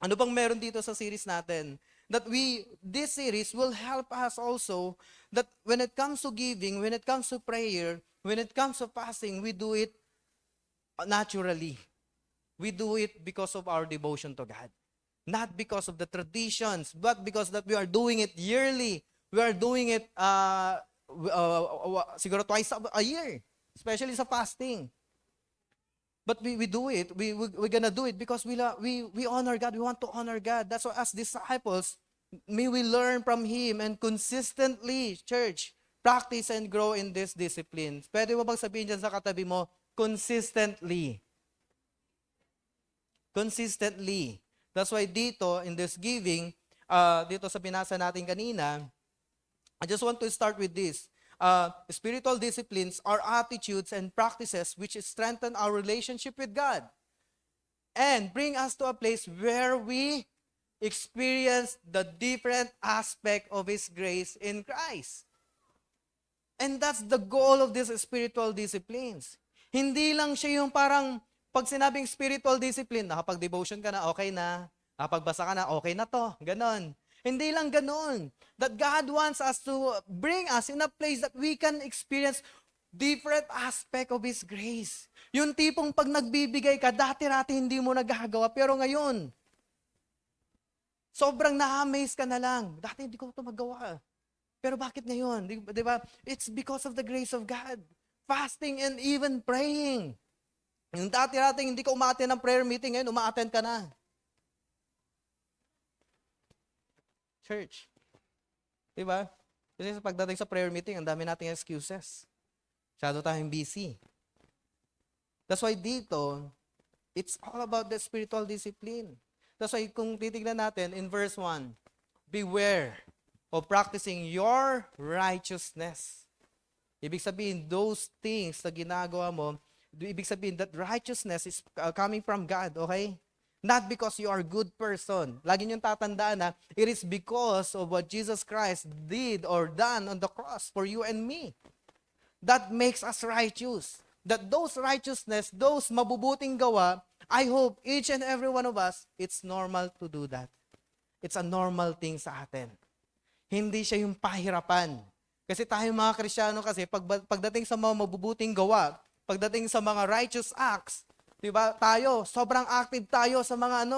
Ano bang meron dito sa series natin? That this series will help us also that when it comes to giving, when it comes to prayer, when it comes to fasting, we do it naturally. We do it because of our devotion to God. Not because of the traditions, but because that we are doing it yearly. We are doing it siguro twice a year, especially sa fasting. But we do it. We're gonna do it because we honor God. We want to honor God. That's why as disciples, may we learn from Him and consistently, church, practice and grow in this discipline. Pwede mo bang sabihin dyan sa katabi mo, consistently. Consistently. That's why dito, in this giving, dito sa binasa natin kanina, I just want to start with this. Spiritual disciplines are attitudes and practices which strengthen our relationship with God and bring us to a place where we experience the different aspect of His grace in Christ. And that's the goal of these spiritual disciplines. Hindi lang siya yung parang pag sinabing spiritual discipline, nakapag-devotion ka na, okay na. Nakapagbasa ka na, okay na to. Ganon. Hindi lang ganon. That God wants us to bring us in a place that we can experience different aspect of His grace. Yung tipong pag nagbibigay ka, dati-rati hindi mo nagagawa, pero ngayon, sobrang na-amaze ka na lang. Dati hindi ko ito magawa. Pero bakit ngayon? Di ba? It's because of the grace of God. Fasting and even praying. Yung dati-rati hindi ka umaattend ng prayer meeting, ngayon umaattend ka na. Church. Diba? Kasi pagdating sa prayer meeting, ang dami nating excuses. Masyado tayong busy. That's why dito, it's all about the spiritual discipline. That's why kung titignan natin in verse 1, beware of practicing your righteousness. Ibig sabihin, those things na ginagawa mo, ibig sabihin that righteousness is coming from God, okay? Not because you are a good person. Lagi niyong tatandaan na it is because of what Jesus Christ did or done on the cross for you and me. That makes us righteous. That those righteousness, those mabubuting gawa, I hope each and every one of us, it's normal to do that. It's a normal thing sa atin. Hindi siya yung pahirapan. Kasi tayo mga Kristiyano kasi, pagdating sa mga mabubuting gawa, pagdating sa mga righteous acts, diba, tayo, sobrang active tayo sa mga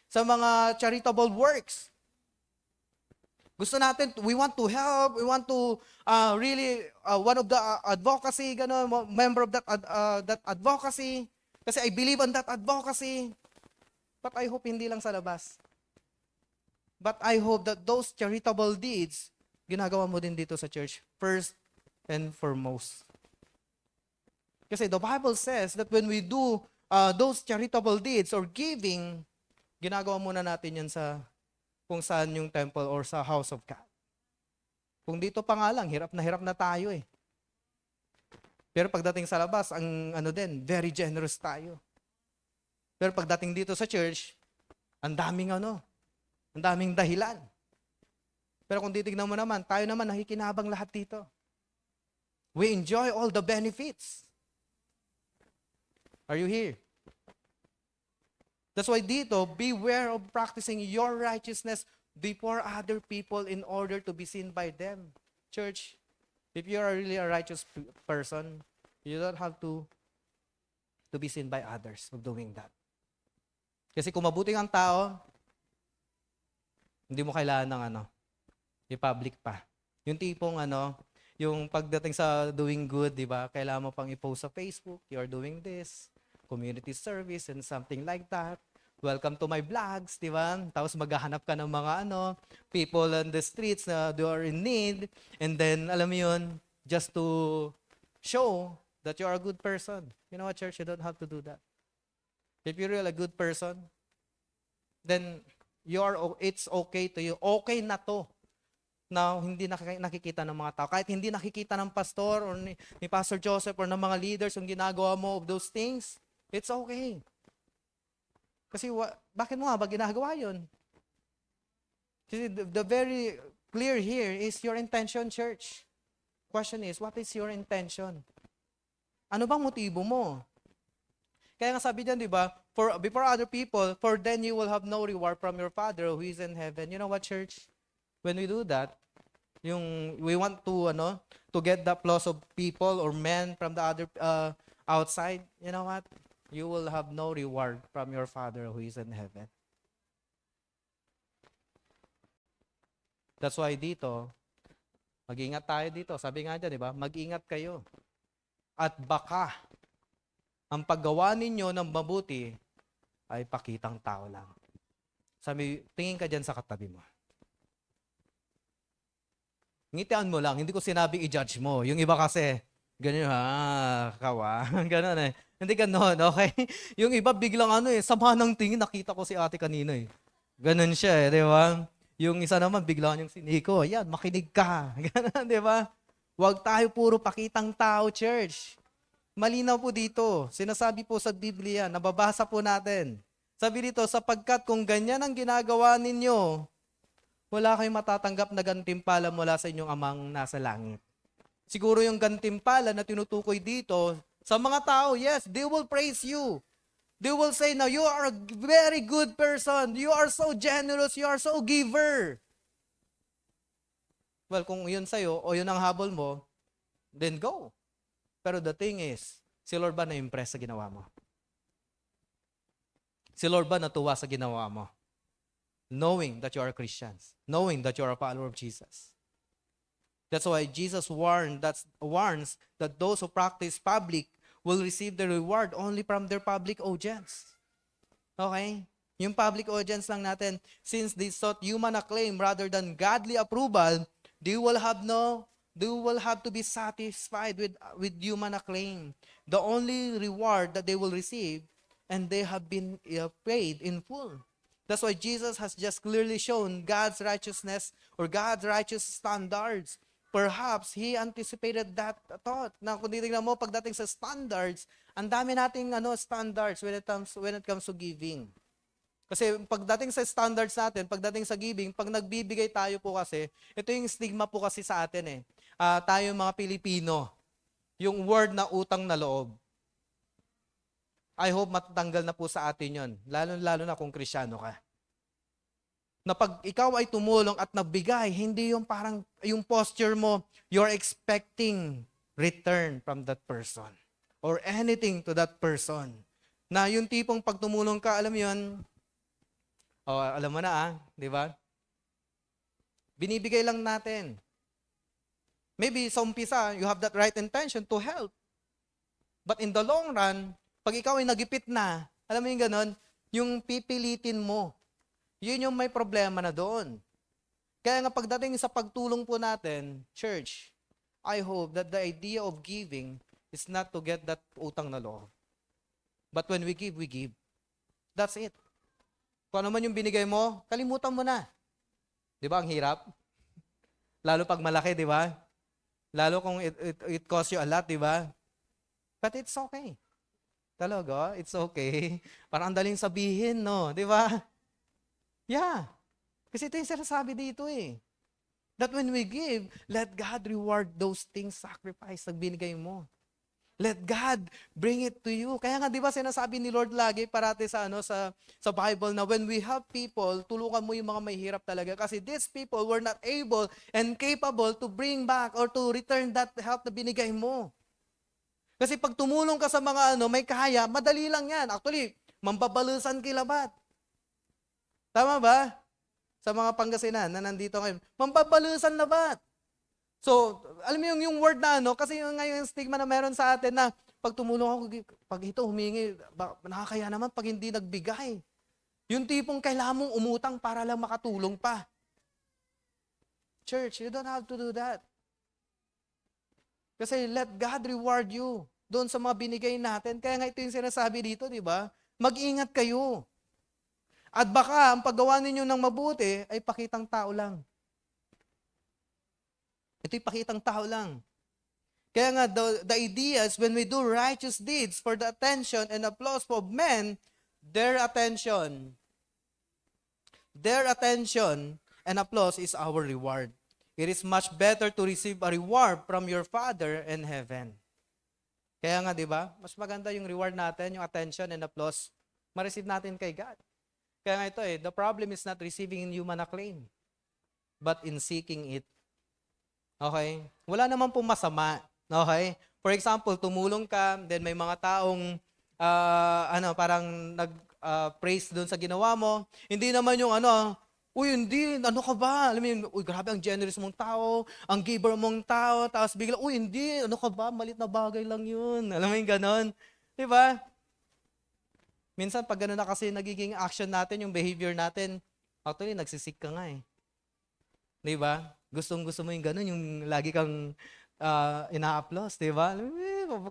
sa mga charitable works. Gusto natin, we want to help, we want to really, one of the advocacy, member of that advocacy, kasi I believe on that advocacy. But I hope hindi lang sa labas. But I hope that those charitable deeds, ginagawa mo din dito sa church, first and foremost. Kasi the Bible says that when we do those charitable deeds or giving, ginagawa muna natin yan sa kung saan yung temple or sa house of God. Kung dito pa nga lang, hirap na tayo eh. Pero pagdating sa labas, ang very generous tayo. Pero pagdating dito sa church, ang daming dahilan. Pero kung titignan mo naman, tayo naman nakikinabang lahat dito. We enjoy all the benefits. Are you here? That's why dito, beware of practicing your righteousness before other people in order to be seen by them. Church, if you are really a righteous person, you don't have to be seen by others of doing that. Kasi kung mabuti ang tao, hindi mo kailangan ng i-public pa. Yung tipong yung pagdating sa doing good, di ba? Kailangan mo pang i-post sa Facebook, you're doing this, community service and something like that. Welcome to my vlogs, di ba? Tapos maghahanap ka ng mga people on the streets na they are in need. And then, alam mo yun, just to show that you are a good person. You know what, church? You don't have to do that. If you're really a good person, then it's okay to you. Okay na to. Now, hindi nakikita ng mga tao. Kahit hindi nakikita ng pastor or ni Pastor Joseph or ng mga leaders yung ginagawa mo of those things, it's okay. Kasi bakit mo nga ba ginagawa yun? Kasi the very clear here is your intention, church. Question is, what is your intention? Ano bang motibo mo? Kaya nga sabi diyan, di ba, before other people, for then you will have no reward from your Father who is in heaven. You know what, church? When we do that, we want to get the applause of people or men from the other outside, you know what? You will have no reward from your Father who is in heaven. That's why dito, mag-ingat tayo dito. Sabi nga dyan, di ba? Mag-ingat kayo. At baka, ang paggawa ninyo ng mabuti ay pakitang tao lang. Sabi, tingin ka dyan sa katabi mo. Ngitian mo lang, hindi ko sinabing i-judge mo. Yung iba kasi, ganyan kawa. Ganon eh. Hindi ganon, okay? Yung iba biglang sama ng tingin, nakita ko si ate kanina eh. Ganon siya di ba? Yung isa naman, biglang yung siniko, ayan, makinig ka. Ganon, di ba? Huwag tayo puro pakitang tao, church. Malinaw po dito. Sinasabi po sa Biblia, nababasa po natin. Sabi dito, sapagkat kung ganyan ang ginagawa ninyo, wala kayong matatanggap na gantimpala mula sa inyong amang nasa langit. Siguro yung gantimpala na tinutukoy dito, sa mga tao, yes, they will praise you. They will say, now you are a very good person. You are so generous. You are so giver. Well, kung yun sa'yo o yun ang habol mo, then go. Pero the thing is, si Lord ba na-impress sa ginawa mo? Si Lord ba natuwa sa ginawa mo? Knowing that you are Christians. Knowing that you are a follower of Jesus. That's why Jesus warns that those who practice public will receive the reward only from their public audience. Okay? Yung public audience lang natin, since they sought human acclaim rather than godly approval, they will have no they will have to be satisfied with human acclaim. The only reward that they will receive, and they have been paid in full. That's why Jesus has just clearly shown God's righteousness or God's righteous standards. Perhaps He anticipated that thought. Na kung titignan mo, pagdating sa standards, ang dami nating standards when it comes to giving. Kasi pagdating sa standards natin, pagdating sa giving, pag nagbibigay tayo po kasi, ito yung stigma po kasi sa atin eh. Tayo mga Pilipino, yung word na utang na loob. I hope matatanggal na po sa atin yon, lalo na kung Kristyano ka. Na pag ikaw ay tumulong at nagbigay, hindi yung parang, yung posture mo, you're expecting return from that person or anything to that person. Na yung tipong pag tumulong ka, alam mo yun, alam mo na di ba? Binibigay lang natin. Maybe sa umpisa, you have that right intention to help. But in the long run, pag ikaw ay nagipit na, alam mo yung ganon, yung pipilitin mo. Yun yung may problema na doon. Kaya nga pagdating sa pagtulong po natin, church, I hope that the idea of giving is not to get that utang na loob. But when we give. That's it. Kung ano man yung binigay mo, kalimutan mo na. Di ba ang hirap? Lalo pag malaki, di ba? Lalo kung it costs you a lot, di ba? But it's okay. Talaga, it's okay. Parang ang daling sabihin, no? Di ba? Yeah. Kasi ito yung sinasabi dito eh. That when we give, let God reward those things, sacrifice na binigay mo. Let God bring it to you. Kaya nga, di ba sinasabi ni Lord lagi parati sa Bible na when we help people, tulungan mo yung mga mahihirap talaga. Kasi these people were not able and capable to bring back or to return that help na binigay mo. Kasi pag tumulong ka sa mga may kaya, madali lang yan. Actually, mambabalusan kilabat. Tama ba? Sa mga Pangasinan na nandito ngayon, mambabalusan labat. So, alam mo yung word na kasi yung ngayon stigma na meron sa atin na pag tumulong ako, pag ito humingi, nakakaya naman pag hindi nagbigay. Yung tipong kailangan mong umutang para lang makatulong pa. Church, you don't have to do that. Kasi let God reward you doon sa mga binigay natin. Kaya nga ito yung sinasabi dito, di ba? Mag-ingat kayo. At baka ang paggawa ninyo ng mabuti ay pakitang tao lang. Ito'y pakitang tao lang. Kaya nga, the idea is when we do righteous deeds for the attention and applause of men, their attention and applause is our reward. It is much better to receive a reward from your Father in heaven. Kaya nga, di ba? Mas maganda yung reward natin, yung attention and applause, ma-receive natin kay God. Kaya nga ito the problem is not receiving in human acclaim, but in seeking it. Okay? Wala naman pong masama. Okay? For example, tumulong ka, then may mga taong parang nag-praise doon sa ginawa mo. Hindi naman yung uy, hindi, ano ka ba? Alam mo yun, uy, grabe, ang generous mong tao, ang giver mong tao, tapos bigla, uy, hindi, ano ka ba? Malit na bagay lang yun. Alam mo yung ganon. Diba? Minsan, pag gano'n na kasi nagiging action natin, yung behavior natin, actually, nagsisik ka nga eh. Diba? Gustong-gusto mo yung gano'n, yung lagi kang ina-applause, diba?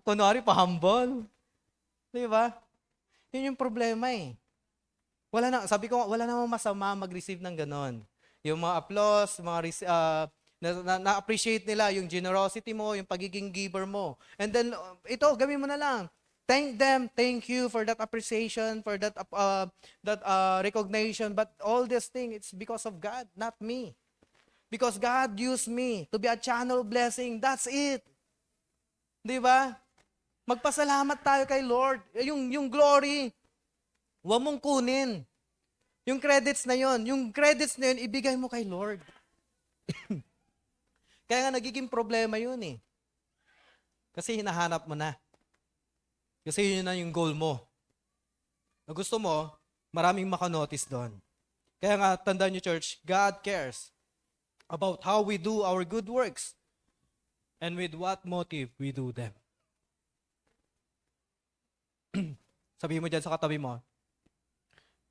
Kunwari, pa-humble. Diba? Yun yung problema eh. Sabi ko, wala namang masama mag-receive ng ganon. Yung mga applause, na-appreciate nila yung generosity mo, yung pagiging giver mo. And then, ito, gawin mo na lang. Thank them, thank you for that appreciation, for that recognition. But all this thing, it's because of God, not me. Because God used me to be a channel of blessing. That's it. Di ba? Magpasalamat tayo kay Lord. Yung glory, huwag mong kunin. Yung credits na yon, ibigay mo kay Lord. Kaya nga nagiging problema yun eh. Kasi hinahanap mo na. Kasi yun na yung goal mo. Na gusto mo, maraming makanotice doon. Kaya nga, tandaan nyo church, God cares about how we do our good works and with what motive we do them. Sabihin mo dyan sa katabi mo,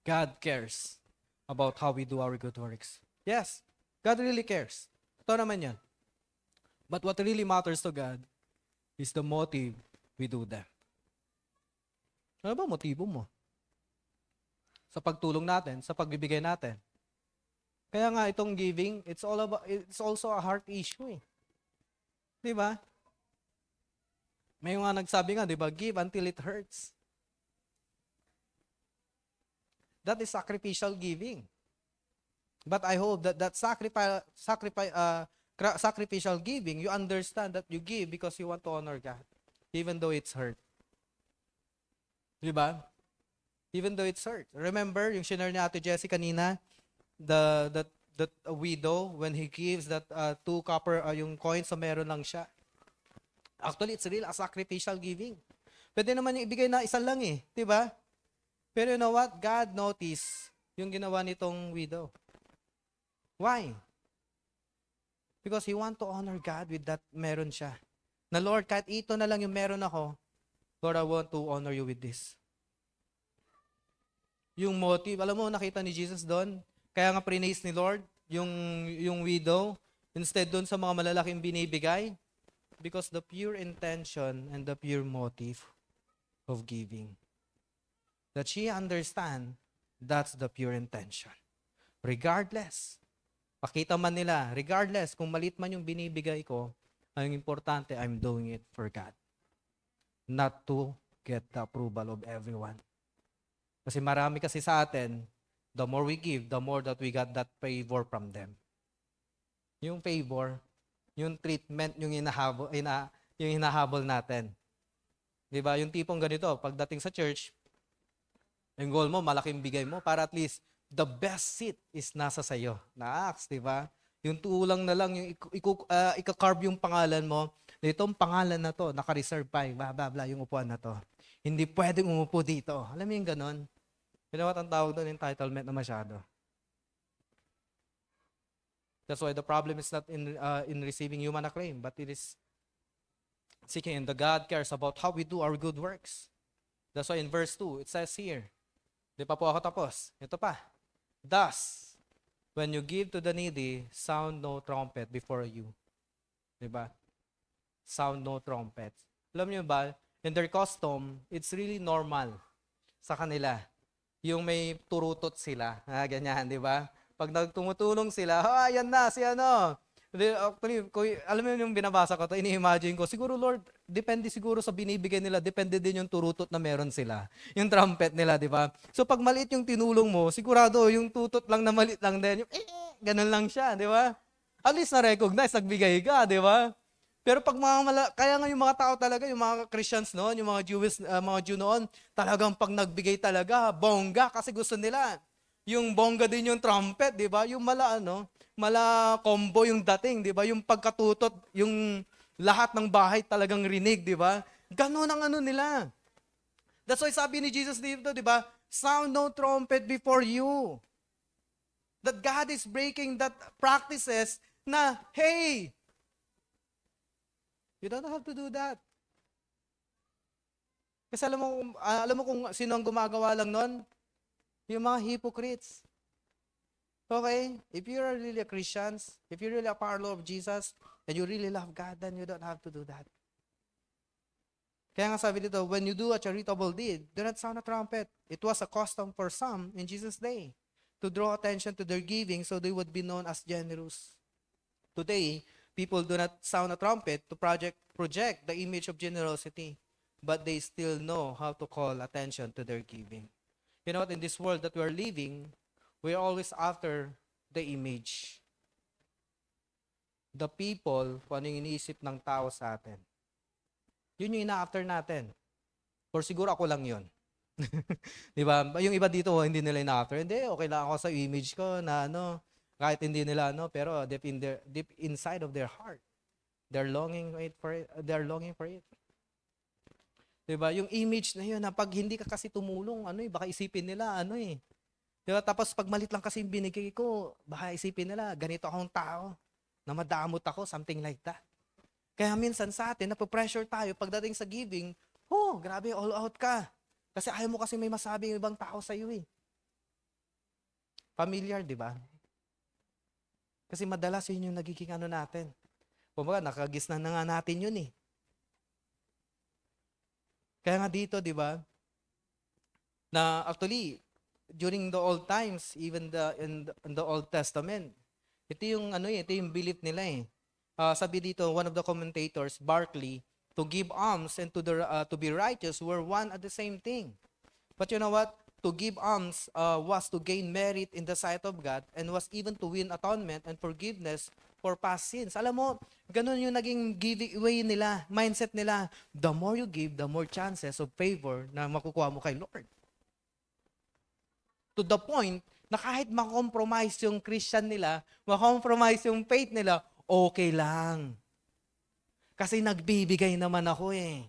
God cares about how we do our good works. Yes, God really cares. Ito naman yan. But what really matters to God is the motive we do them. Ano ba motibo mo? Sa pagtulong natin, sa pagbibigay natin. Kaya nga itong giving, it's also a heart issue eh. 'Di ba? May mga nagsabi nga, 'di ba, give until it hurts. That is sacrificial giving. But I hope that sacrificial giving, you understand that you give because you want to honor God, even though it's hurt. 'Di ba? Even though it's hurt. Remember yung shinare ni Ate Jessie kanina, the widow when he gives that 2 copper yung coins, so meron lang siya. Actually, it's real a sacrificial giving. Pwede naman yung ibigay na isa lang eh, 'di ba? Pero you know what? God noticed yung ginawa nitong widow. Why? Because he want to honor God with that meron siya. Na Lord, kahit ito na lang yung meron ako, Lord, I want to honor you with this. Yung motive, alam mo, nakita ni Jesus doon, kaya nga praise ni Lord, yung widow, instead doon sa mga malalaking binibigay, because the pure intention and the pure motive of giving. That she understand, that's the pure intention. Regardless, pakita man nila, regardless kung malit man yung binibigay ko, ang importante, I'm doing it for God. Not to get the approval of everyone. Kasi marami kasi sa atin, the more we give, the more that we got that favor from them. Yung favor, yung treatment, yung hinahabol natin. Diba? Yung tipong ganito, pagdating sa church, yung goal mo, malaking bigay mo para at least the best seat is nasa sayo. Naaks, diba? Yung tulang na lang, yung ika-carve yung pangalan mo, na itong pangalan na to, naka-reserve pa, blah, blah, blah, yung upuan na to. Hindi pwedeng umupo dito. Alam mo yung ganon? You know what ang tawag doon? Entitlement na masyado. That's why the problem is not in receiving human acclaim, but it is seeking, and the God cares about how we do our good works. That's why in verse 2, it says here, di pa po ako tapos. Ito pa. Thus, when you give to the needy, sound no trumpet before you. Di ba? Sound no trumpet. Alam niyo ba, in their custom, it's really normal sa kanila. Yung may turutot sila. Ganyan, di ba? Pag nagtumutulong sila, yan na, si ano. Actually, alam mo yung binabasa ko to, ini-imagine ko, siguro Lord, depende siguro sa binibigay nila, depende din yung turutot na meron sila. Yung trumpet nila, di ba? So pag maliit yung tinulong mo, sigurado yung tutot lang na maliit lang din, yung ganun lang siya, di ba? At least na-recognize, nagbigay ka, di ba? Pero pag kaya nga yung mga tao talaga, yung mga Christians noon, yung mga Jew noon, talagang pag nagbigay talaga, bongga, kasi gusto nila. Yung bongga din yung trumpet, di ba? Yung mala combo yung dating, di ba? Yung pagkatutot, yung lahat ng bahay talagang rinig, di ba? Ganon ang ano nila. That's why sabi ni Jesus dito, di ba? Sound no trumpet before you. That God is breaking that practices na, hey, you don't have to do that. Kasi alam mo kung sino ang gumagawa lang nun? Yung mga hypocrites. Okay? If you are really a Christian, if you're really a follower of Jesus, and you really love God, then you don't have to do that. Kaya nga sabi dito, when you do a charitable deed, do not sound a trumpet. It was a custom for some in Jesus' day to draw attention to their giving so they would be known as generous. Today, people do not sound a trumpet to project the image of generosity, but they still know how to call attention to their giving. You know what? In this world that we are living, we are always after the image. The people, kung ano yung iniisip ng tao sa atin. Yun yung ina-after natin. Or siguro ako lang yun. Di ba? Yung iba dito, hindi nila ina-after. Hindi, okay lang ako sa image ko na ano, kahit hindi nila ano, pero deep inside of their heart, they're longing for it. Diba? Yung image na yun, na pag hindi ka kasi tumulong, baka isipin nila, Diba? Tapos pag malit lang kasi yung binigay ko, baka isipin nila, ganito akong tao, na madamot ako, something like that. Kaya minsan sa atin, napapressure tayo pagdating sa giving, grabe, all out ka. Kasi ayaw mo kasi may masabi yung ibang tao sa iyo eh. Familiar, di ba? Kasi madalas yun yung nagiging natin. Kumbaga, nakagisnan na nga natin yun eh. Kaya nga dito, di ba, na actually, during the old times, even in the Old Testament, ito yung ito yung belief nila eh. Sabi dito, one of the commentators, Barclay, to give alms and to be righteous were one at the same thing. But you know what? To give alms was to gain merit in the sight of God and was even to win atonement and forgiveness for past sins. Alam mo, ganun yung naging giveaway nila, mindset nila. The more you give, the more chances of favor na makukuha mo kay Lord. To the point na kahit makompromise yung Christian nila, makompromise yung faith nila, okay lang. Kasi nagbibigay naman ako eh.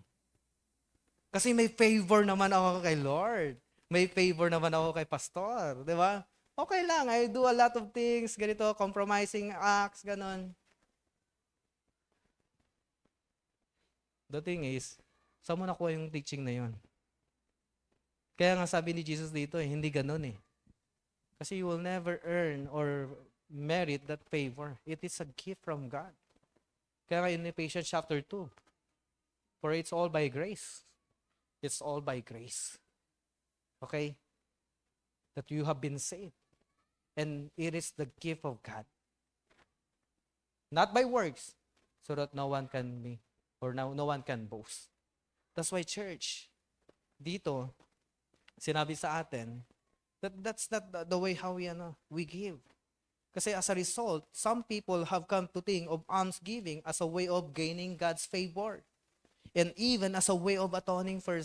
Kasi may favor naman ako kay Lord. May favor naman ako kay pastor. Di ba? Okay lang, I do a lot of things, ganito, compromising acts, ganon. The thing is, saan mo nakuha yung teaching na yun? Kaya nga sabi ni Jesus dito, hindi ganon eh. Kasi you will never earn or merit that favor. It is a gift from God. Kaya nga in Ephesians chapter 2, for it's all by grace. It's all by grace. Okay? That you have been saved. And it is the gift of God. Not by works, so that no one can be, or no one can boast. That's why church, dito, sinabi sa atin, that's not the way how we give. Kasi as a result, some people have come to think of almsgiving as a way of gaining God's favor. And even as a way of atoning for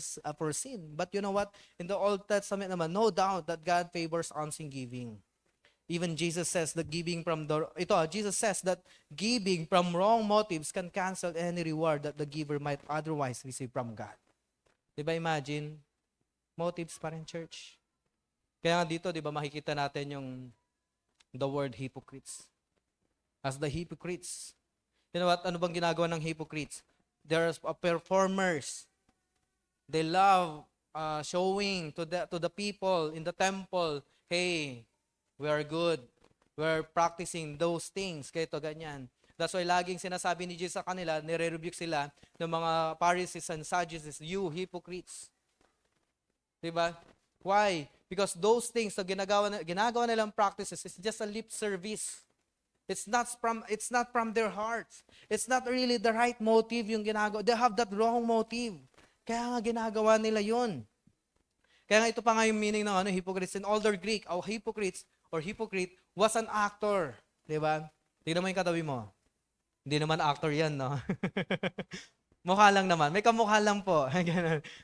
sin. But you know what? In the Old Testament naman, no doubt that God favors almsgiving. Even Jesus says that Jesus says that giving from wrong motives can cancel any reward that the giver might otherwise receive from God. Diba imagine? Motives pa rin, church. Kaya nga dito, diba makikita natin yung the word hypocrites. As the hypocrites. You know what? Ano bang ginagawa ng hypocrites? They're performers. They love showing to the people in the temple, hey, we are good. We're practicing those things. Kaya ito, ganyan. That's why laging sinasabi ni Jesus sa kanila, nire-rebuke sila ng mga Pharisees and Sadducees, you hypocrites. Diba? Why? Because those things na ginagawa nilang practices is just a lip service. It's not from their hearts. It's not really the right motive yung ginagawa. They have that wrong motive. Kaya nga ginagawa nila yun. Kaya nga ito pa nga yung meaning ng hypocrites. In older Greek, hypocrite was an actor. Diba? Tingnan mo yung katabi mo. Hindi naman actor yan, no? Mukha lang naman. May kamukha lang po.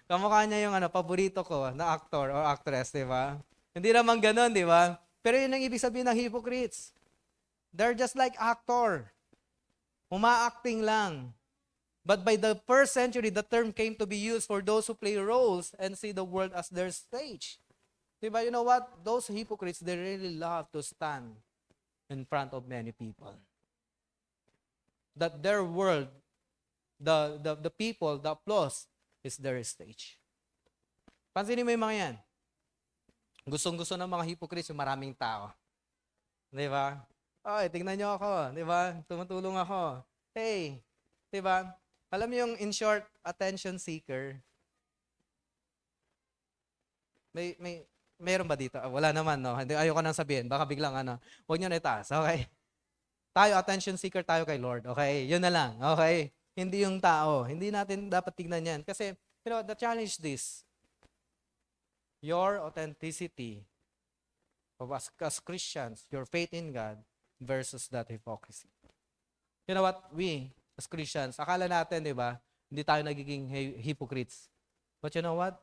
Kamukha niya yung paborito ko na actor or actress, di ba? Hindi naman ganun, di ba? Pero yun ang ibig sabihin ng hypocrites. They're just like actor. Uma-acting lang. But by the first century, the term came to be used for those who play roles and see the world as their stage. Di ba? You know what? Those hypocrites, they really love to stand in front of many people. That their world, the people, the applause is their stage. Pansinin mo yung mga yan. Gustong-gusto ng mga hypocrites yung maraming tao. Di ba? Oy, tingnan nyo ako. Di ba? Tumutulong ako. Hey, di ba? Alam mo yung in short, attention seeker. Mayroon ba dito? Wala naman, no? Ayoko nang sabihin. Baka biglang huwag nyo na itaas. Okay? Tayo, attention seeker tayo kay Lord. Okay? Yun na lang. Okay? Hindi yung tao. Hindi natin dapat tignan yan. Kasi, the challenge this. Your authenticity of as Christians, your faith in God versus that hypocrisy. You know what? We, as Christians, akala natin, di ba, hindi tayo nagiging hypocrites. But you know what?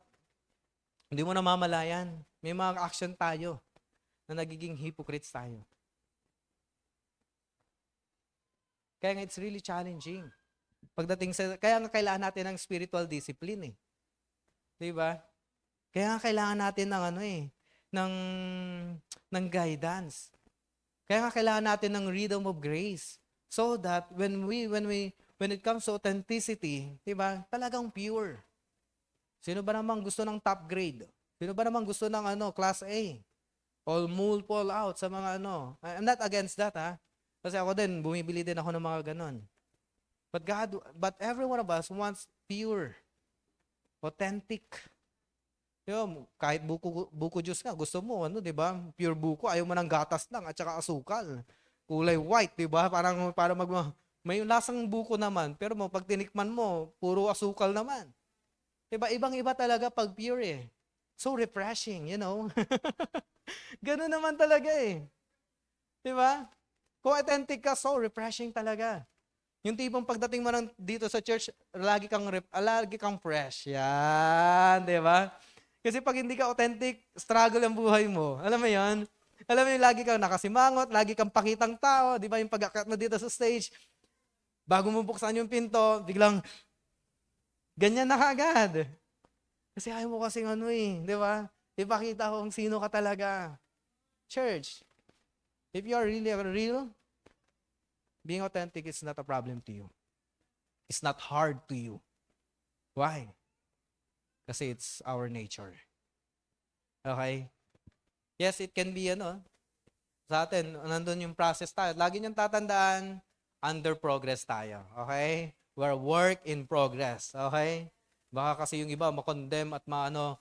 Hindi mo namamalayan. May mga action tayo na nagiging hypocrites tayo. Kaya nga it's really challenging. Kaya nga kailangan natin ng spiritual discipline eh. 'Di ba? Kaya nga kailangan natin ng ng guidance. Kaya nga kailangan natin ng rhythm of grace so that when it comes to authenticity, 'di ba? Talagang pure. Sino ba namang gusto ng top grade? Sino ba namang gusto ng class A? All multiple out sa mga I'm not against that ha. Kasi ako din bumibili din ako ng mga ganon. But every one of us wants pure, authentic. Yung, kahit buko juice nga, gusto mo, ano, di ba? Pure buko, ayaw mo ng gatas lang at saka asukal. Kulay white, di ba? Para may lasang buko naman, pero pag tinikman mo, puro asukal naman. Di ba? Ibang-iba talaga pag pure eh. So refreshing, you know? Ganun naman talaga eh. Di ba? Kung authentic ka, so refreshing talaga. Yung tipong pagdating mo dito sa church, lagi kang fresh. Yan, di ba? Kasi pag hindi ka authentic, struggle ang buhay mo. Alam mo yon? Alam mo yung lagi kang nakasimangot, lagi kang pakitang tao, di ba? Yung pag-akyat mo dito sa stage, bago mo buksan yung pinto, biglang, ganyan na kagad. Kasi ayaw mo kasing ano eh, di ba? Ipakita ko kung sino ka talaga. Church, if you are really real, being authentic is not a problem to you. It's not hard to you. Why? Kasi it's our nature. Okay? Yes, it can be sa atin, nandun yung process tayo. Lagi niyang tatandaan, under progress tayo. Okay? We're work in progress. Okay? Baka kasi yung iba makondemn at hala,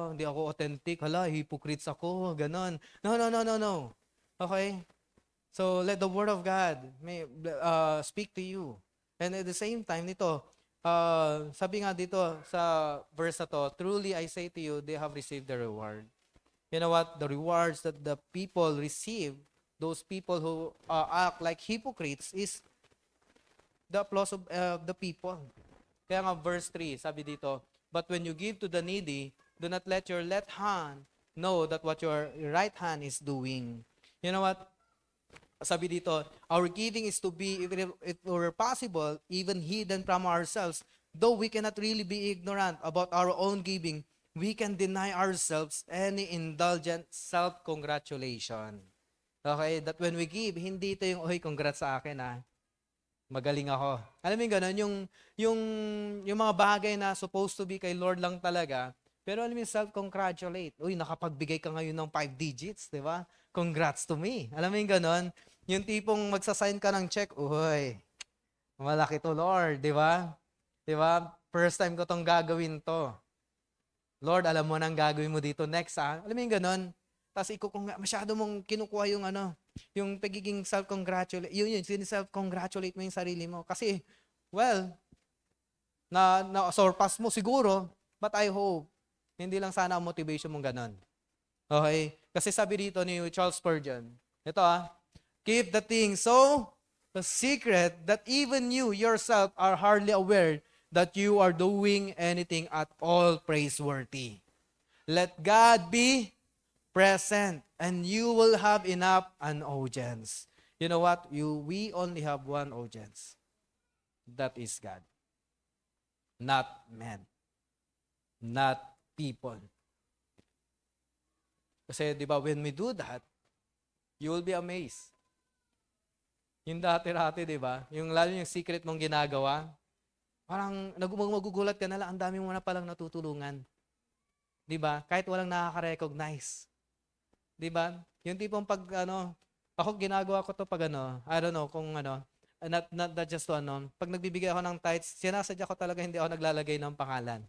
hindi ako authentic, hala, hypocrites ako, ganon. No. Okay? So, let the word of God speak to you. And at the same time, sabi nga dito sa verse na to, truly I say to you, they have received the reward. You know what? The rewards that the people receive, those people who act like hypocrites, is the applause of the people. Kaya nga verse 3, sabi dito, but when you give to the needy, do not let your left hand know that what your right hand is doing. You know what? Sabi dito, our giving is to be, if it were possible, even hidden from ourselves. Though we cannot really be ignorant about our own giving, we can deny ourselves any indulgent self-congratulation. Okay? That when we give, hindi ito yung, congrats sa akin magaling ako. Alam mo yung ganun, yung mga bagay na supposed to be kay Lord lang talaga, pero alam mo yung self-congratulate. Nakapagbigay ka ngayon ng 5 digits, di ba? Congrats to me. Alam mo yung ganun? Yung tipong magsasign ka ng check, malaki to Lord, di ba? Di ba? First time ko tong gagawin to. Lord, alam mo nang gagawin mo dito next, Alam mo yung ganun? Tapos masyado mong kinukuha yung pagiging self-congratulate, self-congratulate mo yung sarili mo. Kasi, na-surpass mo siguro, but I hope, hindi lang sana ang motivation mong ganun. Okay? Kasi sabi dito ni Charles Spurgeon, ito keep the thing so the secret that even you yourself are hardly aware that you are doing anything at all praiseworthy. Let God be present and you will have enough an audience. You know what? We only have one audience. That is God. Not man. Not people. Kasi di ba when we do that, you will be amazed. Yung dati-rati, di ba? Lalo yung secret mong ginagawa, parang magugulat ka na lang, ang dami mo na palang natutulungan. Di ba? Kahit walang nakaka-recognize. Di ba? Yung tipong ako ginagawa ko to pag I don't know kung not just to pag nagbibigay ako ng tithes, sinasadya ko talaga hindi ako naglalagay ng pangalan.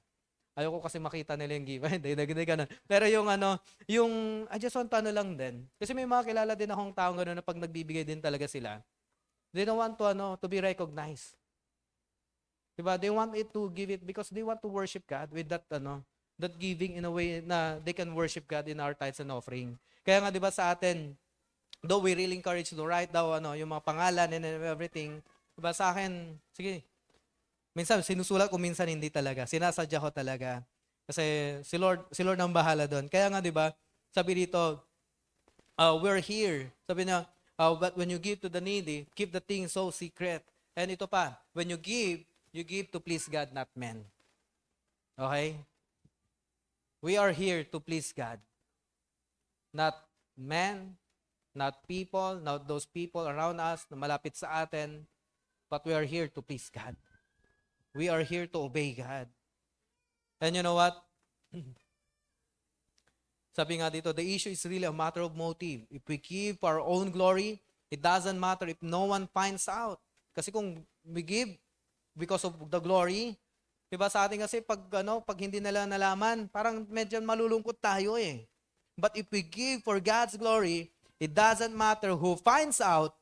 Ayoko kasi makita nila yung give. Hindi ganun. Pero I just want to lang din. Kasi may mga kilala din akong taong gano'n na pag nagbibigay din talaga sila, they don't want to be recognized. Diba? They want it to give it because they want to worship God with that giving in a way na they can worship God in our tithes and offering. Kaya nga diba sa atin, though we really encourage to write down yung mga pangalan and everything, diba sa akin, sige, minsan sinusulat ko, minsan hindi talaga. Sinasadya ko talaga. Kasi si Lord ang bahala doon. Kaya nga diba, sabi dito, we're here. Sabi niya, but when you give to the needy, keep the thing so secret. And ito pa, when you give to please God, not men. Okay? We are here to please God. Not men, not people, not those people around us na malapit sa atin, but we are here to please God. We are here to obey God. And you know what? Sabi nga dito, the issue is really a matter of motive. If we give for our own glory, it doesn't matter if no one finds out. Kasi kung we give because of the glory. Diba sa atin kasi pag hindi nila nalaman, parang medyo malulungkot tayo eh. But if we give for God's glory, it doesn't matter who finds out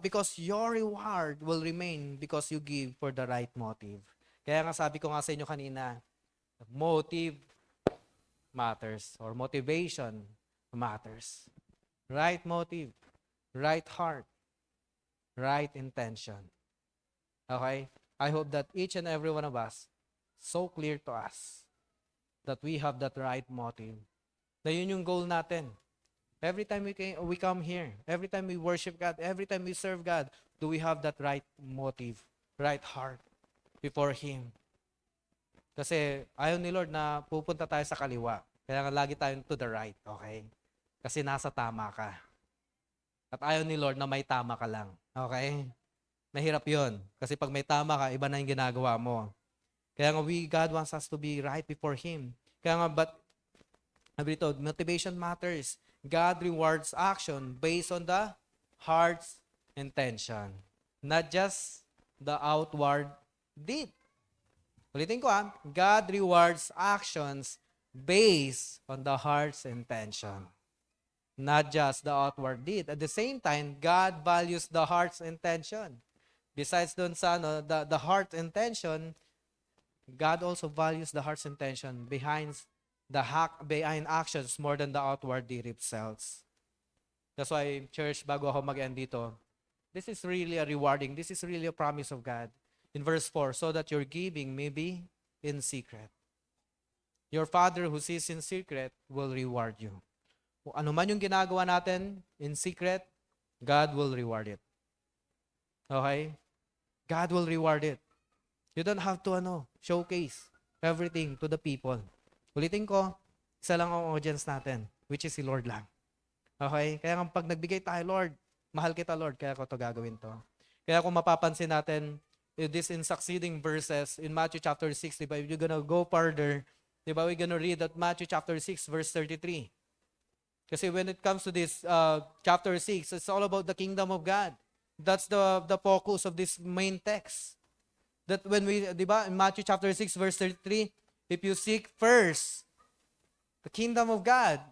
because your reward will remain because you give for the right motive. Kaya nga sabi ko nga sa inyo kanina, motive matters or motivation matters. Right motive, right heart, right intention. Okay? I hope that each and every one of us, so clear to us, that we have that right motive. Na yun yung goal natin. Every time we come here, every time we worship God, every time we serve God, do we have that right motive, right heart before Him? Kasi ayaw ni Lord na pupunta tayo sa kaliwa. Kaya nga lagi tayong to the right, okay? Kasi nasa tama ka. At ayaw ni Lord na may tama ka lang, okay? Mahirap yun. Kasi pag may tama ka, iba na yung ginagawa mo. Kaya nga God wants us to be right before Him. Kaya nga, motivation matters. God rewards action based on the heart's intention. Not just the outward deed. Ulitin ko God rewards actions based on the heart's intention. Not just the outward deed. At the same time, God values the heart's intention. Besides dun sa the heart intention, God also values the heart's intention behind actions more than the outward deed itself. That's why, church, bago ako mag-end dito, this is really a rewarding, this is really a promise of God. In verse 4, so that your giving may be in secret. Your Father who sees in secret will reward you. Kung ano man yung ginagawa natin in secret, God will reward it. Okay? God will reward it. You don't have to showcase everything to the people. Ulitin ko, isa lang ang audience natin, which is si Lord lang. Okay? Kaya pag nagbigay tayo, Lord, mahal kita, Lord, kaya ko to gagawin to. Kaya kung mapapansin natin, this in succeeding verses in Matthew chapter 6, diba? If you're gonna go further, diba? We're gonna read that Matthew chapter 6, verse 33. Kasi when it comes to this chapter 6, it's all about the kingdom of God. That's the focus of this main text. That when diba, in Matthew chapter 6, verse 33, if you seek first the kingdom of God,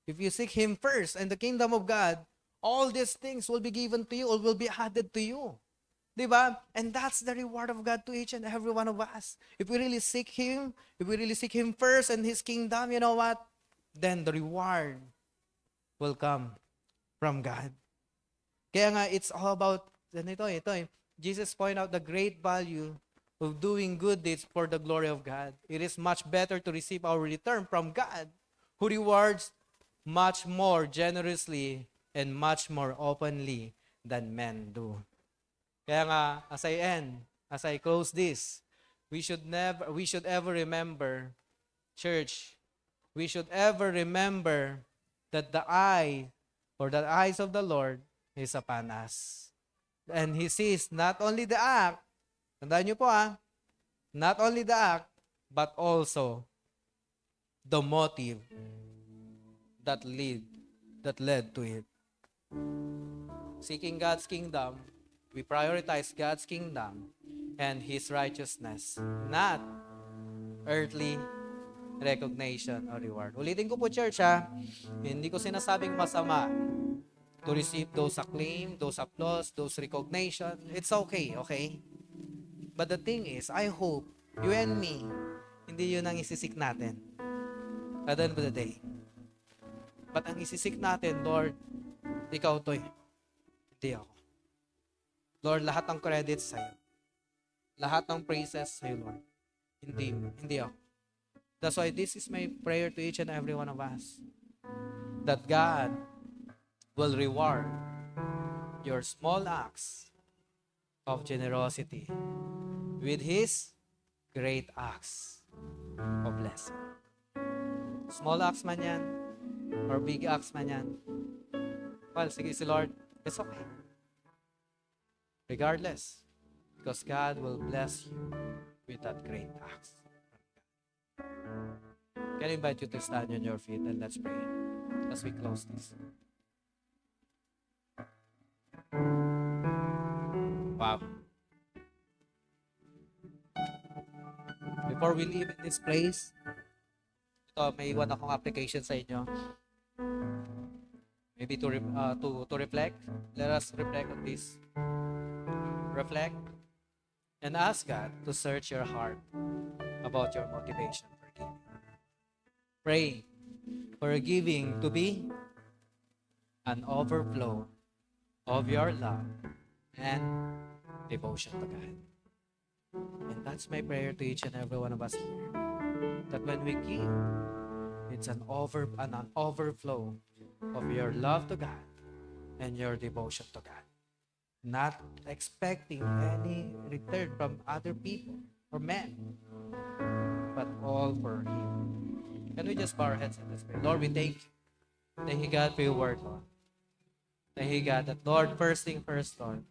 if you seek Him first and the kingdom of God, all these things will be given to you or will be added to you. Diba? And that's the reward of God to each and every one of us. If we really seek Him, if we really seek Him first and His kingdom, you know what? Then the reward will come from God. Kaya nga, it's all about, Jesus point out the great value of doing good deeds for the glory of God. It is much better to receive our return from God, who rewards much more generously and much more openly than men do. Kaya nga, as I close this, we should ever remember, church, we should ever remember that the eyes of the Lord is upon us. And He sees not only the act, tandaan niyo po not only the act, but also the motive that led to it. Seeking God's kingdom, we prioritize God's kingdom and His righteousness, not earthly recognition or reward. Ulitin ko po, church, hindi ko sinasabing masama to receive those acclaim, those applause, those recognition. It's okay, okay? But the thing is, I hope you and me, hindi yun ang isisik natin at the end of the day. But ang isisik natin, Lord, Ikaw to hindi ako. Lord, lahat ng credits sa'yo. Lahat ng praises sa'yo, Lord. Hindi ako. That's why this is my prayer to each and every one of us. That God will reward your small acts of generosity with His great acts of blessing. Small acts man yan, or big acts man yan. Well, sige si Lord, it's okay. Regardless, because God will bless you with that great acts. Can I invite you to stand on your feet and let's pray as we close this. Wow. before we leave in this place, ito, may iwan akong application sa inyo. Maybe to reflect. Let us reflect on this. Reflect and ask God to search your heart about your motivation for giving. Pray for giving to be an overflow of your love and devotion to God. And that's my prayer to each and every one of us here. That when we give, it's an overflow of your love to God and your devotion to God. Not expecting any return from other people or men, but all for Him. Can we just bow our heads in this way? Lord, we thank you. Thank you, God, for your word, Lord. Thank you, God, that, Lord, first thing first, Lord,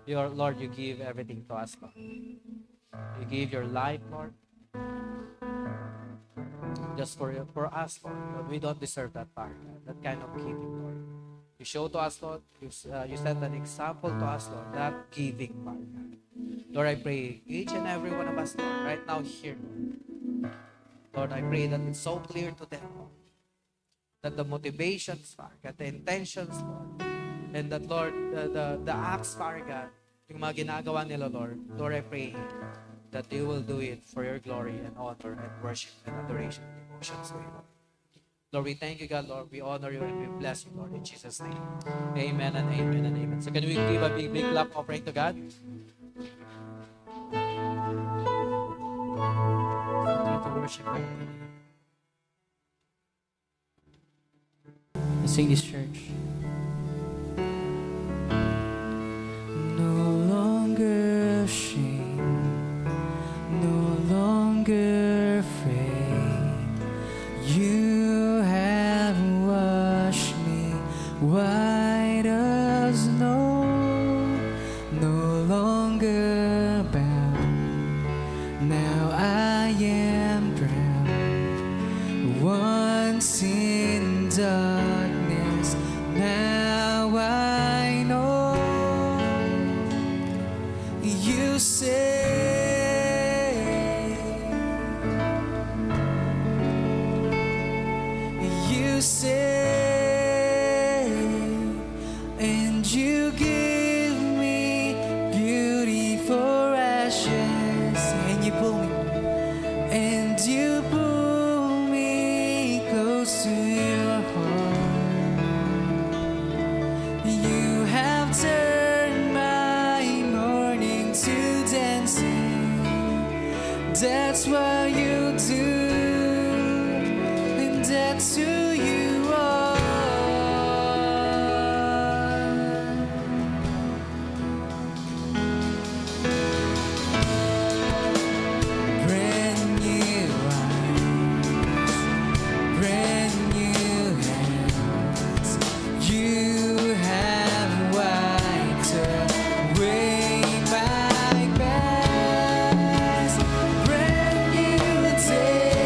Lord, you give everything to us, Lord. You give your life, Lord, just for us, Lord. Lord, we don't deserve that part, that kind of giving, Lord. You show to us, Lord. You set an example to us, Lord, that giving part, God. Lord, I pray each and every one of us, Lord, right now here, Lord. Lord, I pray that it's so clear to them, Lord, that the motivations, Father God, the intentions, Lord, and that, Lord, the acts, Father God, yung mga ginagawa nila, Lord, Lord, I pray that you will do it for your glory and honor and worship and adoration and devotions to you, Lord. Lord, we thank you, God, Lord. We honor you and we bless you, Lord, in Jesus' name. Amen and amen and amen. So can we give a big clap offering to God? To worship God. Let's sing this, church. No longer ashamed, no longer afraid. You have washed me white as snow. No longer bound, now I am drowned. Once in darkness, now I know. You say, and you give me beauty for ashes, and you pull me close to your heart. You have turned my mourning to dancing. That's what you do, and that's who you are. Brand new eyes, brand new hands. You have wiped away my past. Brand new day.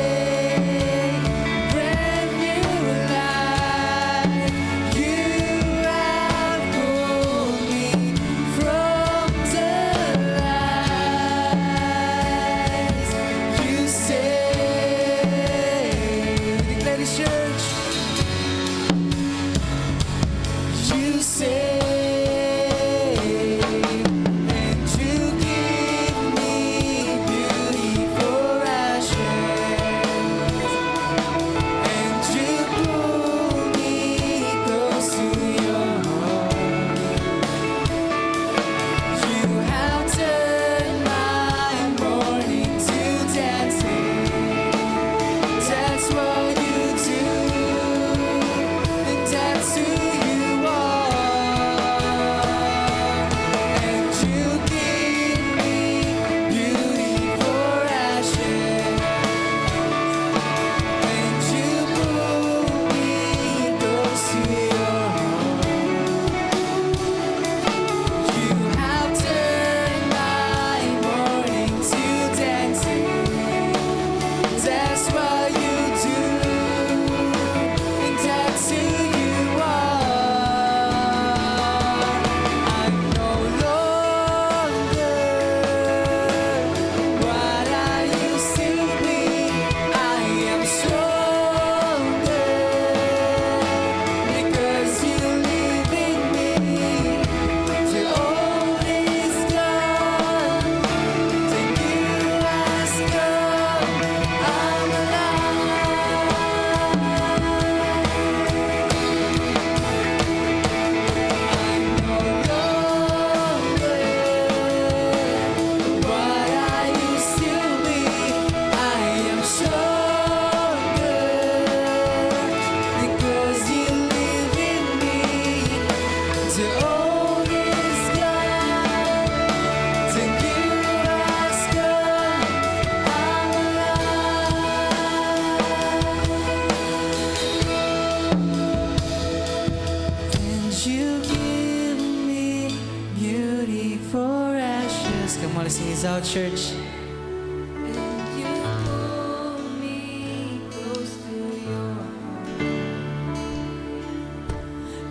for ashes. Come on, let's sing this out, church. And you pull me close to your heart.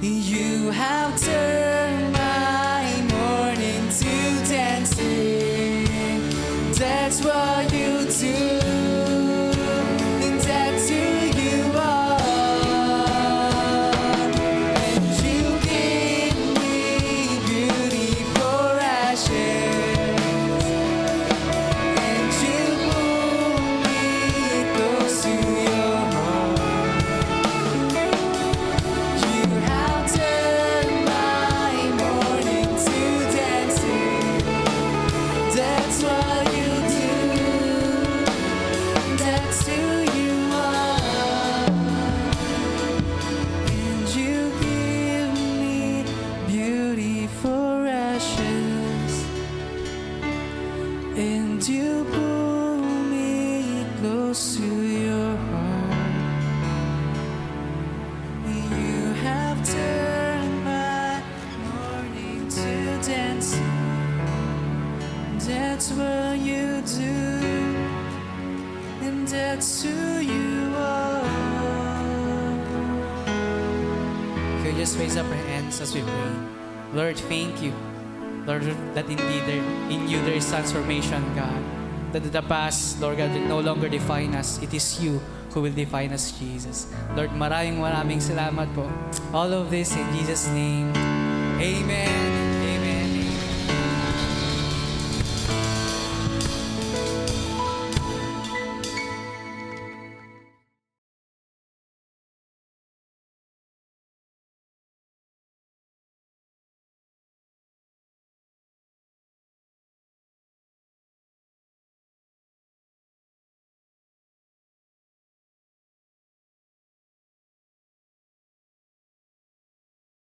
You have turned my mourning to dancing. That's what you do. And that's who you are. And you give me beauty for ashes. And you pull me close to your heart. You have turned my mourning to dancing. That's what you do. That's who you are. And you give me beauty for ashes. And you pull me close to your heart. You have turned my mourning to dancing. That's what you do, and that's who you are. Can we just raise up our hands as we pray? Lord, thank you. Lord, that indeed in you there is transformation, God. That the past, Lord God, will no longer define us. It is you who will define us, Jesus. Lord, maraming salamat po. All of this in Jesus' name. Amen.